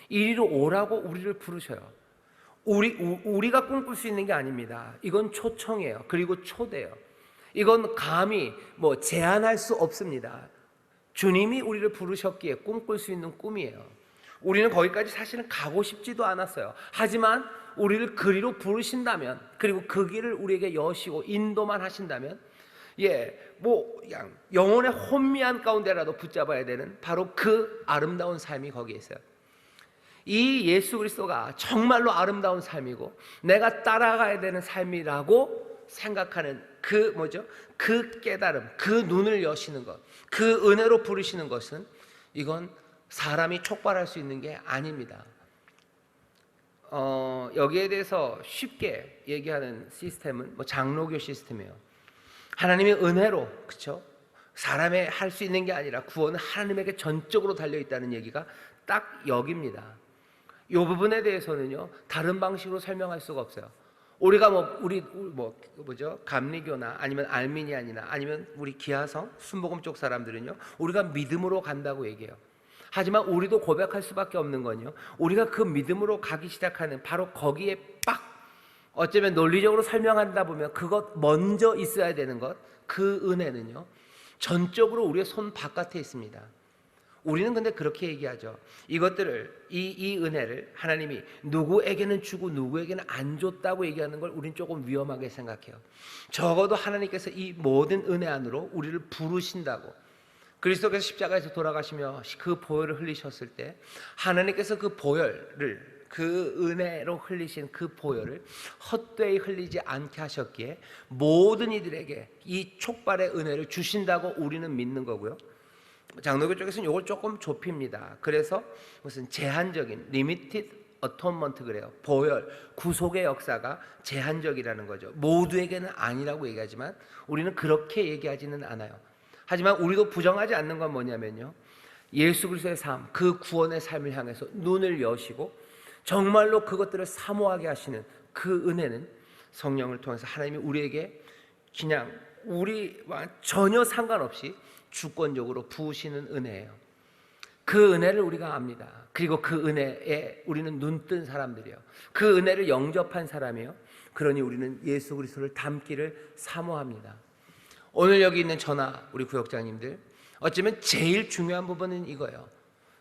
이리로 오라고 우리를 부르셔요. 우리가 꿈꿀 수 있는 게 아닙니다. 이건 초청이에요. 그리고 초대예요. 이건 감히 제한할 수 없습니다. 주님이 우리를 부르셨기에 꿈꿀 수 있는 꿈이에요. 우리는 거기까지 사실은 가고 싶지도 않았어요. 하지만 우리를 그리로 부르신다면, 그리고 그 길을 우리에게 여시고 인도만 하신다면, 그냥 영혼의 혼미한 가운데라도 붙잡아야 되는 바로 그 아름다운 삶이 거기에 있어요. 이 예수 그리스도가 정말로 아름다운 삶이고 내가 따라가야 되는 삶이라고 생각하는 그 깨달음, 그 눈을 여시는 것, 그 은혜로 부르시는 것은 이건 사람이 촉발할 수 있는 게 아닙니다. 여기에 대해서 쉽게 얘기하는 시스템은 장로교 시스템이에요. 하나님의 은혜로, 그렇죠? 사람의 할 수 있는 게 아니라 구원은 하나님에게 전적으로 달려 있다는 얘기가 딱 여기입니다. 이 부분에 대해서는요, 다른 방식으로 설명할 수가 없어요. 우리가 감리교나 아니면 알미니안이나 아니면 우리 기하성, 순복음 쪽 사람들은요, 우리가 믿음으로 간다고 얘기해요. 하지만 우리도 고백할 수밖에 없는 건요, 우리가 그 믿음으로 가기 시작하는 바로 거기에 어쩌면 논리적으로 설명한다 보면 그것 먼저 있어야 되는 것, 그 은혜는요, 전적으로 우리의 손 바깥에 있습니다. 우리는 근데 그렇게 얘기하죠. 이것들을, 이 은혜를 하나님이 누구에게는 주고 누구에게는 안 줬다고 얘기하는 걸 우리는 조금 위험하게 생각해요. 적어도 하나님께서 이 모든 은혜 안으로 우리를 부르신다고, 그리스도께서 십자가에서 돌아가시며 그 보혈을 흘리셨을 때 하나님께서 그 보혈을 그 은혜로 흘리신 그 보혈을 헛되이 흘리지 않게 하셨기에 모든 이들에게 이 촉발의 은혜를 주신다고 우리는 믿는 거고요. 장로교 쪽에서는 이걸 조금 좁힙니다. 그래서 무슨 제한적인 리미티드 어톤먼트 그래요. 보혈, 구속의 역사가 제한적이라는 거죠. 모두에게는 아니라고 얘기하지만 우리는 그렇게 얘기하지는 않아요. 하지만 우리도 부정하지 않는 건 뭐냐면요, 예수 그리스도의 삶, 그 구원의 삶을 향해서 눈을 여시고 정말로 그것들을 사모하게 하시는 그 은혜는 성령을 통해서 하나님이 우리에게 그냥 우리와 전혀 상관없이 주권적으로 부으시는 은혜예요. 그 은혜를 우리가 압니다. 그리고 그 은혜에 우리는 눈뜬 사람들이에요. 그 은혜를 영접한 사람이에요. 그러니 우리는 예수 그리스도를 닮기를 사모합니다. 오늘 여기 있는 저나 우리 구역장님들, 어쩌면 제일 중요한 부분은 이거예요.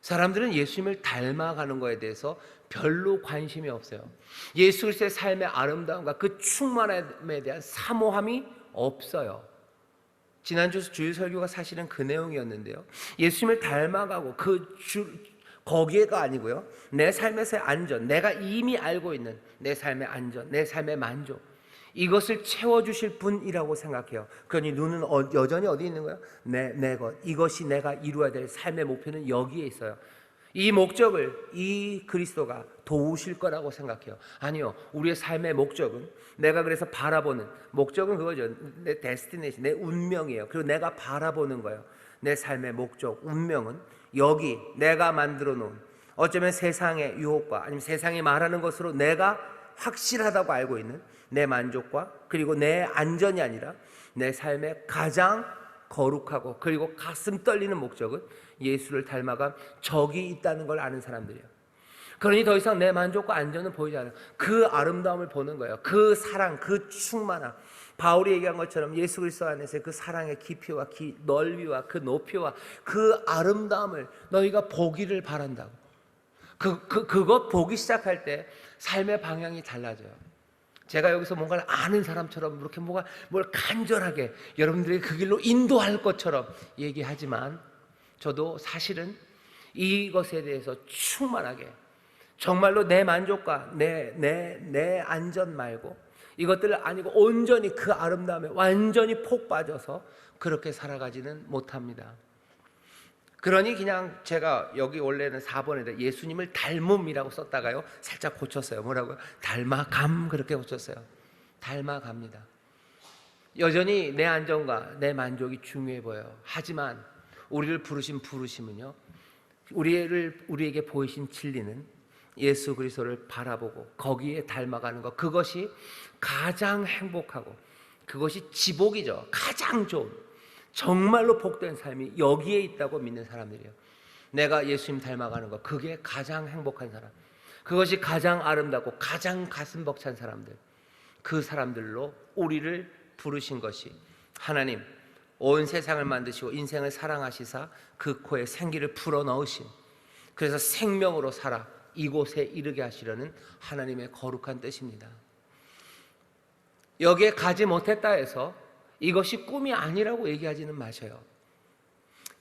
사람들은 예수님을 닮아가는 거에 대해서 별로 관심이 없어요. 예수 그리스도의 삶의 아름다움과 그 충만함에 대한 사모함이 없어요. 지난주 주일 설교가 사실은 그 내용이었는데요, 예수님을 닮아가고 거기에가 아니고요, 내 삶에서의 안전, 내가 이미 알고 있는 내 삶의 안전, 내 삶의 만족, 이것을 채워주실 분이라고 생각해요. 그러니 눈은 여전히 어디 있는 거예요? 내 것, 이것이 내가 이루어야 될 삶의 목표는 여기에 있어요. 이 목적을 이 그리스도가 도우실 거라고 생각해요. 아니요, 우리의 삶의 목적은, 내가 그래서 바라보는 목적은 그거죠. 내 데스티네이션, 내 운명이에요. 그리고 내가 바라보는 거예요. 내 삶의 목적, 운명은 여기 내가 만들어 놓은, 어쩌면 세상의 유혹과 아니면 세상이 말하는 것으로 내가 확실하다고 알고 있는 내 만족과 그리고 내 안전이 아니라 내 삶의 가장 거룩하고 그리고 가슴 떨리는 목적은 예수를 닮아간 적이 있다는 걸 아는 사람들이에요. 그러니 더 이상 내 만족과 안전은 보이지 않아요. 그 아름다움을 보는 거예요. 그 사랑, 그 충만함, 바울이 얘기한 것처럼 예수 그리스도 안에서의 그 사랑의 깊이와 넓이와 그 높이와 그 아름다움을 너희가 보기를 바란다고. 그거 보기 시작할 때 삶의 방향이 달라져요. 제가 여기서 뭔가를 아는 사람처럼 이렇게 뭘 간절하게 여러분들에게 그 길로 인도할 것처럼 얘기하지만, 저도 사실은 이것에 대해서 충만하게 정말로 내 만족과 내 안전 말고 이것들을 아니고 온전히 그 아름다움에 완전히 폭 빠져서 그렇게 살아가지는 못합니다. 그러니 그냥 제가 여기 원래는 4번에다 예수님을 닮음이라고 썼다가요, 살짝 고쳤어요. 뭐라고요? 닮아감, 그렇게 고쳤어요. 닮아갑니다. 여전히 내 안전과 내 만족이 중요해 보여요. 하지만 우리를 부르신 부르심은요, 우리에게 보이신 진리는 예수 그리스도를 바라보고 거기에 닮아가는 것, 그것이 가장 행복하고 그것이 지복이죠. 가장 좋은, 정말로 복된 삶이 여기에 있다고 믿는 사람들이에요. 내가 예수님 닮아가는 것, 그게 가장 행복한 사람, 그것이 가장 아름답고 가장 가슴 벅찬 사람들, 그 사람들로 우리를 부르신 것이 하나님 온 세상을 만드시고 인생을 사랑하시사 그 코에 생기를 불어넣으신, 그래서 생명으로 살아 이곳에 이르게 하시려는 하나님의 거룩한 뜻입니다. 여기에 가지 못했다 해서 이것이 꿈이 아니라고 얘기하지는 마셔요.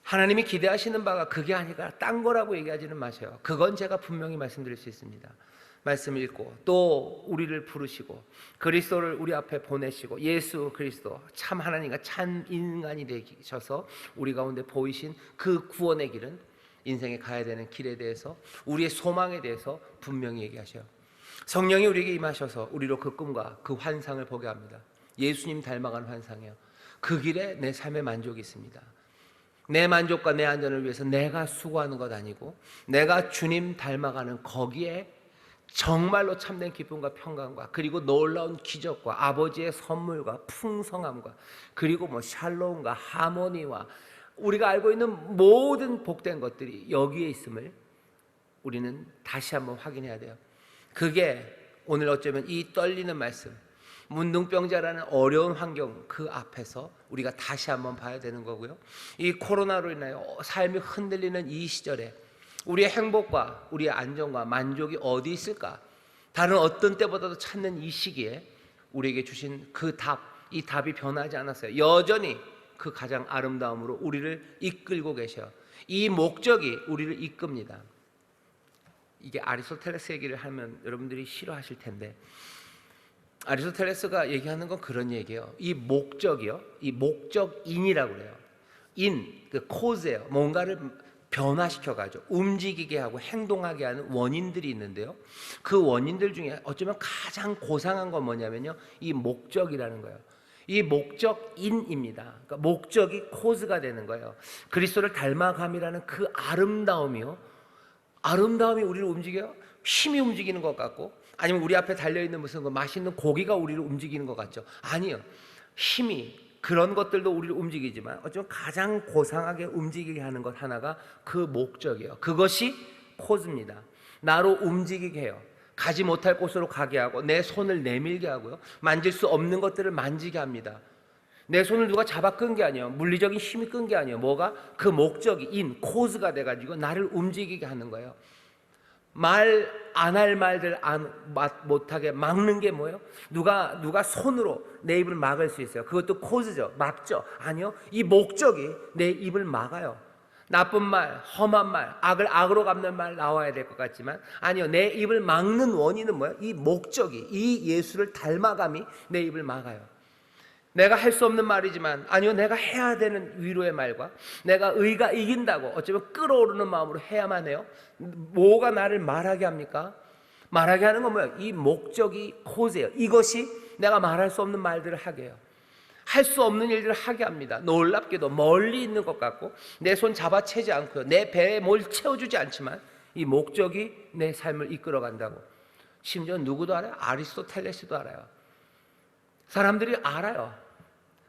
하나님이 기대하시는 바가 그게 아니라 딴 거라고 얘기하지는 마셔요. 그건 제가 분명히 말씀드릴 수 있습니다. 말씀 읽고 또 우리를 부르시고 그리스도를 우리 앞에 보내시고 예수 그리스도 참 하나님과 참 인간이 되셔서 우리 가운데 보이신 그 구원의 길은 인생에 가야 되는 길에 대해서, 우리의 소망에 대해서 분명히 얘기하셔요. 성령이 우리에게 임하셔서 우리로 그 꿈과 그 환상을 보게 합니다. 예수님 닮아간 환상이에요. 그 길에 내 삶의 만족이 있습니다. 내 만족과 내 안전을 위해서 내가 수고하는 것 아니고 내가 주님 닮아가는 거기에 정말로 참된 기쁨과 평강과 그리고 놀라운 기적과 아버지의 선물과 풍성함과 그리고 샬롬과 하모니와 우리가 알고 있는 모든 복된 것들이 여기에 있음을 우리는 다시 한번 확인해야 돼요. 그게 오늘 어쩌면 이 떨리는 말씀, 문둥병자라는 어려운 환경 그 앞에서 우리가 다시 한번 봐야 되는 거고요. 이 코로나로 인하여 삶이 흔들리는 이 시절에 우리의 행복과 우리의 안정과 만족이 어디 있을까? 다른 어떤 때보다도 찾는 이 시기에 우리에게 주신 그 답, 이 답이 변하지 않았어요. 여전히 그 가장 아름다움으로 우리를 이끌고 계셔요. 이 목적이 우리를 이끕니다. 이게 아리스토텔레스 얘기를 하면 여러분들이 싫어하실 텐데, 아리스토텔레스가 얘기하는 건 그런 얘기예요. 이 목적이요, 이 목적인이라고 그래요. 그 코즈예요. 뭔가를 변화시켜가지고 움직이게 하고 행동하게 하는 원인들이 있는데요, 그 원인들 중에 어쩌면 가장 고상한 건 뭐냐면요, 이 목적이라는 거예요. 이 목적인입니다. 그러니까 목적이 코즈가 되는 거예요. 그리스도를 닮아감이라는 그 아름다움이요, 아름다움이 우리를 움직여요. 힘이 움직이는 것 같고, 아니면 우리 앞에 달려있는 무슨 맛있는 고기가 우리를 움직이는 것 같죠. 아니요, 힘이, 그런 것들도 우리를 움직이지만 어쩌면 가장 고상하게 움직이게 하는 것 하나가 그 목적이에요. 그것이 코즈입니다. 나로 움직이게 해요. 가지 못할 곳으로 가게 하고, 내 손을 내밀게 하고요, 만질 수 없는 것들을 만지게 합니다. 내 손을 누가 잡아 끈 게 아니에요. 물리적인 힘이 끈 게 아니에요. 뭐가? 그 목적이 코즈가 돼가지고 나를 움직이게 하는 거예요. 말 안 할 말들 못하게 막는 게 뭐예요? 누가 손으로 내 입을 막을 수 있어요. 그것도 코즈죠. 막죠? 아니요, 이 목적이 내 입을 막아요. 나쁜 말, 험한 말, 악을 악으로 갚는 말 나와야 될 것 같지만, 아니요, 내 입을 막는 원인은 뭐예요? 이 목적이, 이 예수를 닮아감이 내 입을 막아요. 내가 할 수 없는 말이지만, 아니요, 내가 해야 되는 위로의 말과, 내가 의가 이긴다고 어쩌면 끓어오르는 마음으로 해야만 해요. 뭐가 나를 말하게 합니까? 말하게 하는 건 뭐예요? 이 목적이 코즈예요. 이것이 내가 말할 수 없는 말들을 하게 해요. 할 수 없는 일들을 하게 합니다. 놀랍게도 멀리 있는 것 같고, 내 손 잡아채지 않고요, 내 배에 뭘 채워주지 않지만 이 목적이 내 삶을 이끌어 간다고. 심지어 누구도 알아요? 아리스토텔레스도 알아요. 사람들이 알아요.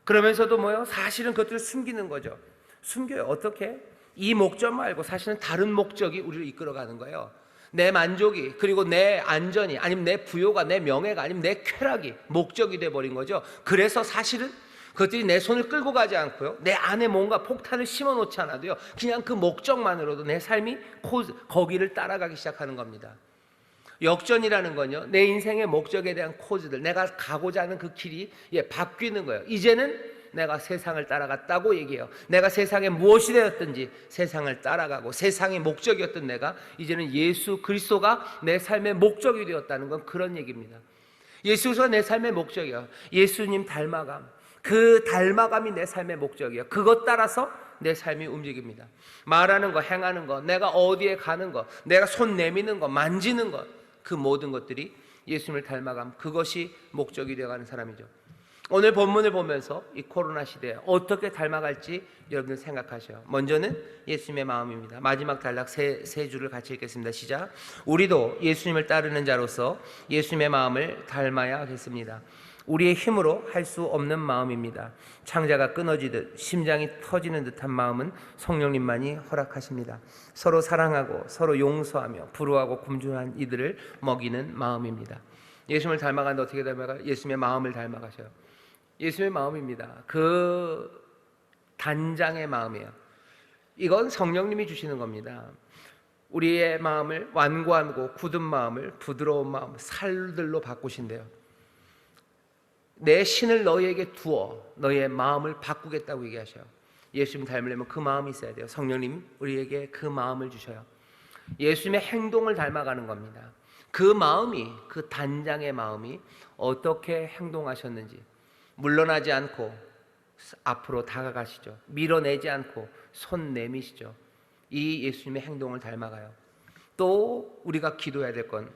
그러면서도 뭐요? 사실은 그것들을 숨기는 거죠. 숨겨요. 어떻게? 이 목적 말고 사실은 다른 목적이 우리를 이끌어가는 거예요. 내 만족이, 그리고 내 안전이, 아니면 내 부요가, 내 명예가, 아니면 내 쾌락이 목적이 돼버린 거죠. 그래서 사실은 그것들이 내 손을 끌고 가지 않고요, 내 안에 뭔가 폭탄을 심어놓지 않아도요, 그냥 그 목적만으로도 내 삶이 거기를 따라가기 시작하는 겁니다. 역전이라는 건요, 내 인생의 목적에 대한 코즈들, 내가 가고자 하는 그 길이 바뀌는 거예요. 이제는 내가 세상을 따라갔다고 얘기해요. 내가 세상에 무엇이 되었든지 세상을 따라가고, 세상의 목적이었던 내가 이제는 예수 그리스도가 내 삶의 목적이 되었다는 건 그런 얘기입니다. 예수가 내 삶의 목적이에요. 예수님 닮아감, 그 닮아감이 내 삶의 목적이에요. 그것 따라서 내 삶이 움직입니다. 말하는 거, 행하는 거, 내가 어디에 가는 거, 내가 손 내미는 거, 만지는 것, 그 모든 것들이 예수님을 닮아감, 그것이 목적이 되어가는 사람이죠. 오늘 본문을 보면서 이 코로나 시대에 어떻게 닮아갈지 여러분들 생각하셔요. 먼저는 예수님의 마음입니다. 마지막 단락 세 줄을 같이 읽겠습니다. 시작. 우리도 예수님을 따르는 자로서 예수님의 마음을 닮아야 하겠습니다. 우리의 힘으로 할 수 없는 마음입니다. 창자가 끊어지듯 심장이 터지는 듯한 마음은 성령님만이 허락하십니다. 서로 사랑하고 서로 용서하며 불우하고 굶주한 이들을 먹이는 마음입니다. 예수님을 닮아가는데 어떻게 닮아가요? 예수님의 마음을 닮아가셔요. 예수님의 마음입니다. 그 단장의 마음이에요. 이건 성령님이 주시는 겁니다. 우리의 마음을, 완고하고 굳은 마음을 부드러운 마음, 살들로 바꾸신대요. 내 신을 너희에게 두어 너희의 마음을 바꾸겠다고 얘기하셔요. 예수님 닮으려면 그 마음이 있어야 돼요. 성령님 우리에게 그 마음을 주셔요. 예수님의 행동을 닮아가는 겁니다. 그 마음이, 그 단장의 마음이 어떻게 행동하셨는지, 물러나지 않고 앞으로 다가가시죠. 밀어내지 않고 손 내미시죠. 이 예수님의 행동을 닮아가요. 또 우리가 기도해야 될 건,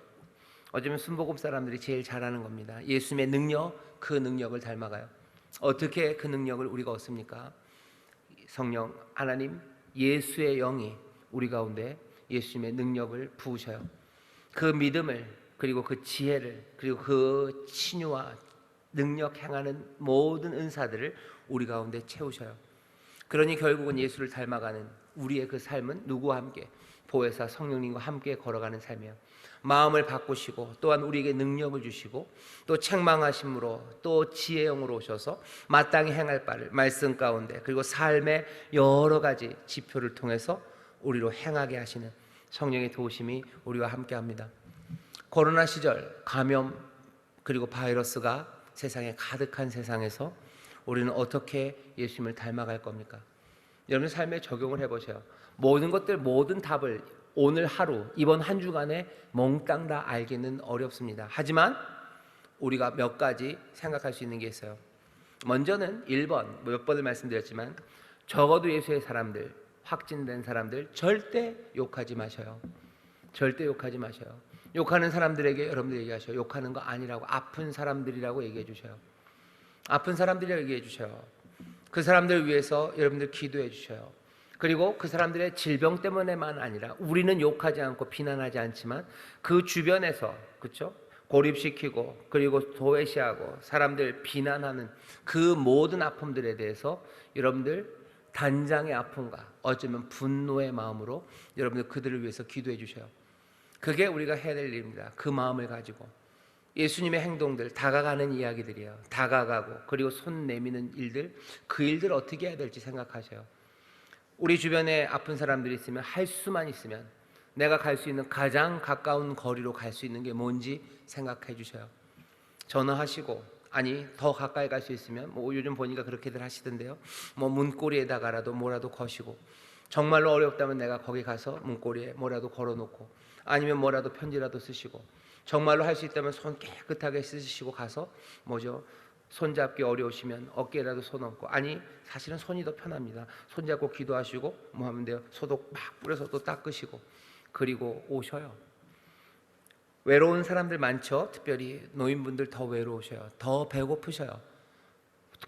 어쩌면 순복음 사람들이 제일 잘하는 겁니다. 예수님의 능력, 그 능력을 닮아가요. 어떻게 그 능력을 우리가 얻습니까? 성령 하나님, 예수의 영이 우리 가운데 예수님의 능력을 부으셔요. 그 믿음을, 그리고 그 지혜를, 그리고 그 친유와 능력 행하는 모든 은사들을 우리 가운데 채우셔요. 그러니 결국은 예수를 닮아가는 우리의 그 삶은 누구와 함께? 보혜사 성령님과 함께 걸어가는 삶이에요. 마음을 바꾸시고 또한 우리에게 능력을 주시고 또 책망하심으로 또 지혜의 영으로 오셔서 마땅히 행할 바를 말씀 가운데, 그리고 삶의 여러 가지 지표를 통해서 우리로 행하게 하시는 성령의 도우심이 우리와 함께합니다. 코로나 시절 감염, 그리고 바이러스가 세상에 가득한 세상에서 우리는 어떻게 예수님을 닮아갈 겁니까? 여러분 삶에 적용을 해보세요. 모든 것들, 모든 답을 오늘 하루, 이번 한 주간에 몽땅 다 알기는 어렵습니다. 하지만 우리가 몇 가지 생각할 수 있는 게 있어요. 먼저는 1번, 몇 번을 말씀드렸지만 적어도 예수의 사람들, 확진된 사람들 절대 욕하지 마셔요. 절대 욕하지 마셔요. 욕하는 사람들에게 여러분들 얘기하셔요. 욕하는 거 아니라고, 아픈 사람들이라고 얘기해 주셔요. 아픈 사람들이라고 얘기해 주셔요. 그 사람들 위해서 여러분들 기도해 주셔요. 그리고 그 사람들의 질병 때문에만 아니라 우리는 욕하지 않고 비난하지 않지만 그 주변에서, 그렇죠? 고립시키고 그리고 도외시하고 사람들 비난하는 그 모든 아픔들에 대해서 여러분들 단장의 아픔과 어쩌면 분노의 마음으로 여러분들 그들을 위해서 기도해 주셔요. 그게 우리가 해야 될 일입니다. 그 마음을 가지고 예수님의 행동들, 다가가는 이야기들이에요. 다가가고 그리고 손 내미는 일들, 그 일들 어떻게 해야 될지 생각하셔요. 우리 주변에 아픈 사람들이 있으면, 할 수만 있으면 내가 갈 수 있는 가장 가까운 거리로 갈 수 있는 게 뭔지 생각해 주셔요. 전화하시고, 아니 더 가까이 갈 수 있으면 뭐 요즘 보니까 그렇게들 하시던데요. 뭐 문고리에다가라도 뭐라도 거시고, 정말로 어렵다면 내가 거기 가서 문고리에 뭐라도 걸어놓고, 아니면 뭐라도 편지라도 쓰시고, 정말로 할 수 있다면 손 깨끗하게 씻으시고 가서 뭐죠? 손잡기 어려우시면 어깨에라도 손 얹고, 아니 사실은 손이 더 편합니다. 손잡고 기도하시고 뭐 하면 돼요? 소독 막 뿌려서 또 닦으시고, 그리고 오셔요. 외로운 사람들 많죠. 특별히 노인분들 더 외로우셔요. 더 배고프셔요.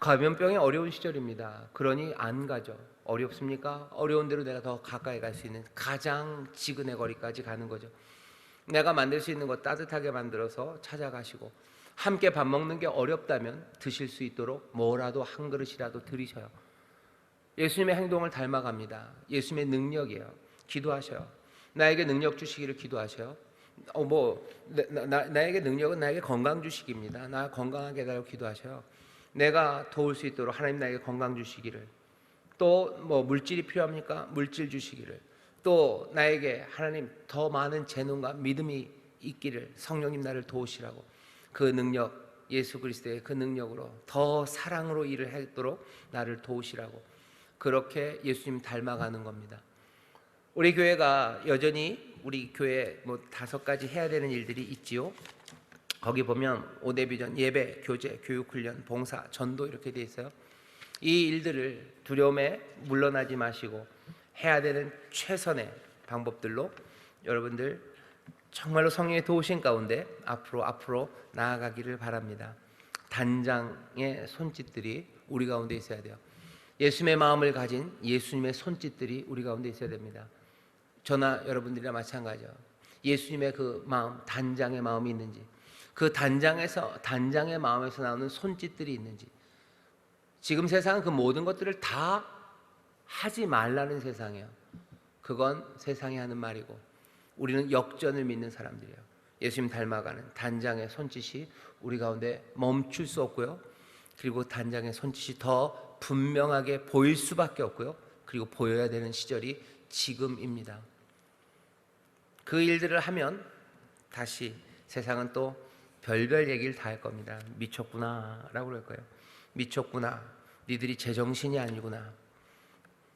감염병이 어려운 시절입니다. 그러니 안 가죠. 어렵습니까? 어려운 대로 내가 더 가까이 갈 수 있는 가장 지근의 거리까지 가는 거죠. 내가 만들 수 있는 것 따뜻하게 만들어서 찾아가시고, 함께 밥 먹는 게 어렵다면 드실 수 있도록 뭐라도 한 그릇이라도 드리셔요. 예수님의 행동을 닮아갑니다. 예수님의 능력이에요. 기도하셔요. 나에게 능력 주시기를 기도하셔요. 나에게 능력은 나에게 건강 주시기입니다. 나 건강하게 해달라고 기도하셔요. 내가 도울 수 있도록 하나님 나에게 건강 주시기를, 또 뭐 물질이 필요합니까? 물질 주시기를, 또 나에게 하나님 더 많은 재능과 믿음이 있기를 성령님 나를 도우시라고, 그 능력, 예수 그리스도의 그 능력으로 더 사랑으로 일을 하도록 나를 도우시라고, 그렇게 예수님 닮아가는 겁니다. 우리 교회가 여전히 우리 교회 뭐 5가지 해야 되는 일들이 있지요. 거기 보면 5대 비전, 예배, 교제, 교육훈련, 봉사, 전도 이렇게 돼 있어요. 이 일들을 두려움에 물러나지 마시고 해야 되는 최선의 방법들로 여러분들 정말로 성령의 도우신 가운데 앞으로 나아가기를 바랍니다. 단장의 손짓들이 우리 가운데 있어야 돼요. 예수님의 마음을 가진 예수님의 손짓들이 우리 가운데 있어야 됩니다. 저나 여러분들이랑 마찬가지죠. 예수님의 그 마음, 단장의 마음이 있는지, 그 단장의 마음에서 나오는 손짓들이 있는지. 지금 세상은 그 모든 것들을 다 하지 말라는 세상이에요. 그건 세상이 하는 말이고, 우리는 역전을 믿는 사람들이에요. 예수님 닮아가는 단장의 손짓이 우리 가운데 멈출 수 없고요. 그리고 단장의 손짓이 더 분명하게 보일 수밖에 없고요. 그리고 보여야 되는 시절이 지금입니다. 그 일들을 하면 다시 세상은 또 별별 얘기를 다 할 겁니다. 미쳤구나 라고 그럴 거예요. 미쳤구나, 니들이 제정신이 아니구나.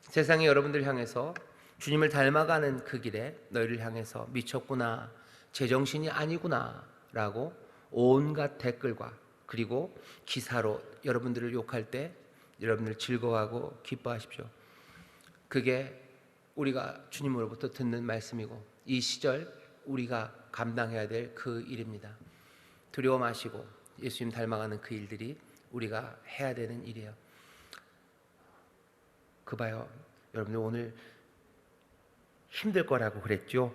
세상이 여러분들 향해서 주님을 닮아가는 그 길에 너희를 향해서 미쳤구나, 제정신이 아니구나 라고 온갖 댓글과 그리고 기사로 여러분들을 욕할 때 여러분들 즐거워하고 기뻐하십시오. 그게 우리가 주님으로부터 듣는 말씀이고, 이 시절 우리가 감당해야 될 그 일입니다. 두려워 마시고 예수님 닮아가는 그 일들이 우리가 해야 되는 일이에요. 그 봐요, 여러분들 오늘 힘들 거라고 그랬죠.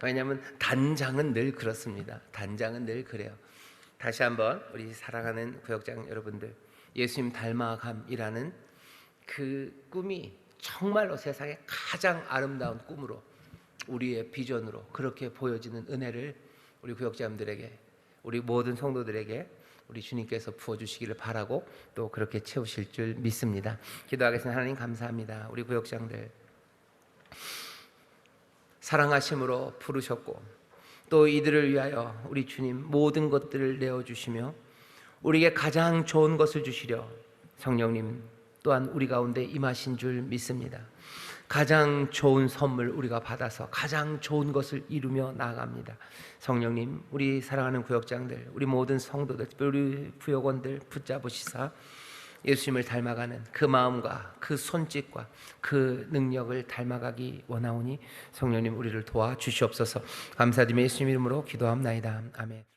왜냐하면 단장은 늘 그렇습니다. 단장은 늘 그래요. 다시 한번 우리 사랑하는 구역장 여러분들, 예수님 닮아감이라는 그 꿈이 정말로 세상의 가장 아름다운 꿈으로, 우리의 비전으로 그렇게 보여지는 은혜를 우리 구역자님들에게, 우리 모든 성도들에게 우리 주님께서 부어주시기를 바라고, 또 그렇게 채우실 줄 믿습니다. 기도하겠습니다. 하나님 감사합니다. 우리 구역장들 사랑하심으로 부르셨고, 또 이들을 위하여 우리 주님 모든 것들을 내어주시며 우리에게 가장 좋은 것을 주시려 성령님 또한 우리 가운데 임하신 줄 믿습니다. 가장 좋은 선물 우리가 받아서 가장 좋은 것을 이루며 나아갑니다. 성령님, 우리 사랑하는 구역장들, 우리 모든 성도들, 우리 구역원들 붙잡으시사 예수님을 닮아가는 그 마음과 그 손짓과 그 능력을 닮아가기 원하오니 성령님 우리를 도와주시옵소서. 감사드리며 예수님 이름으로 기도합나이다. 아멘.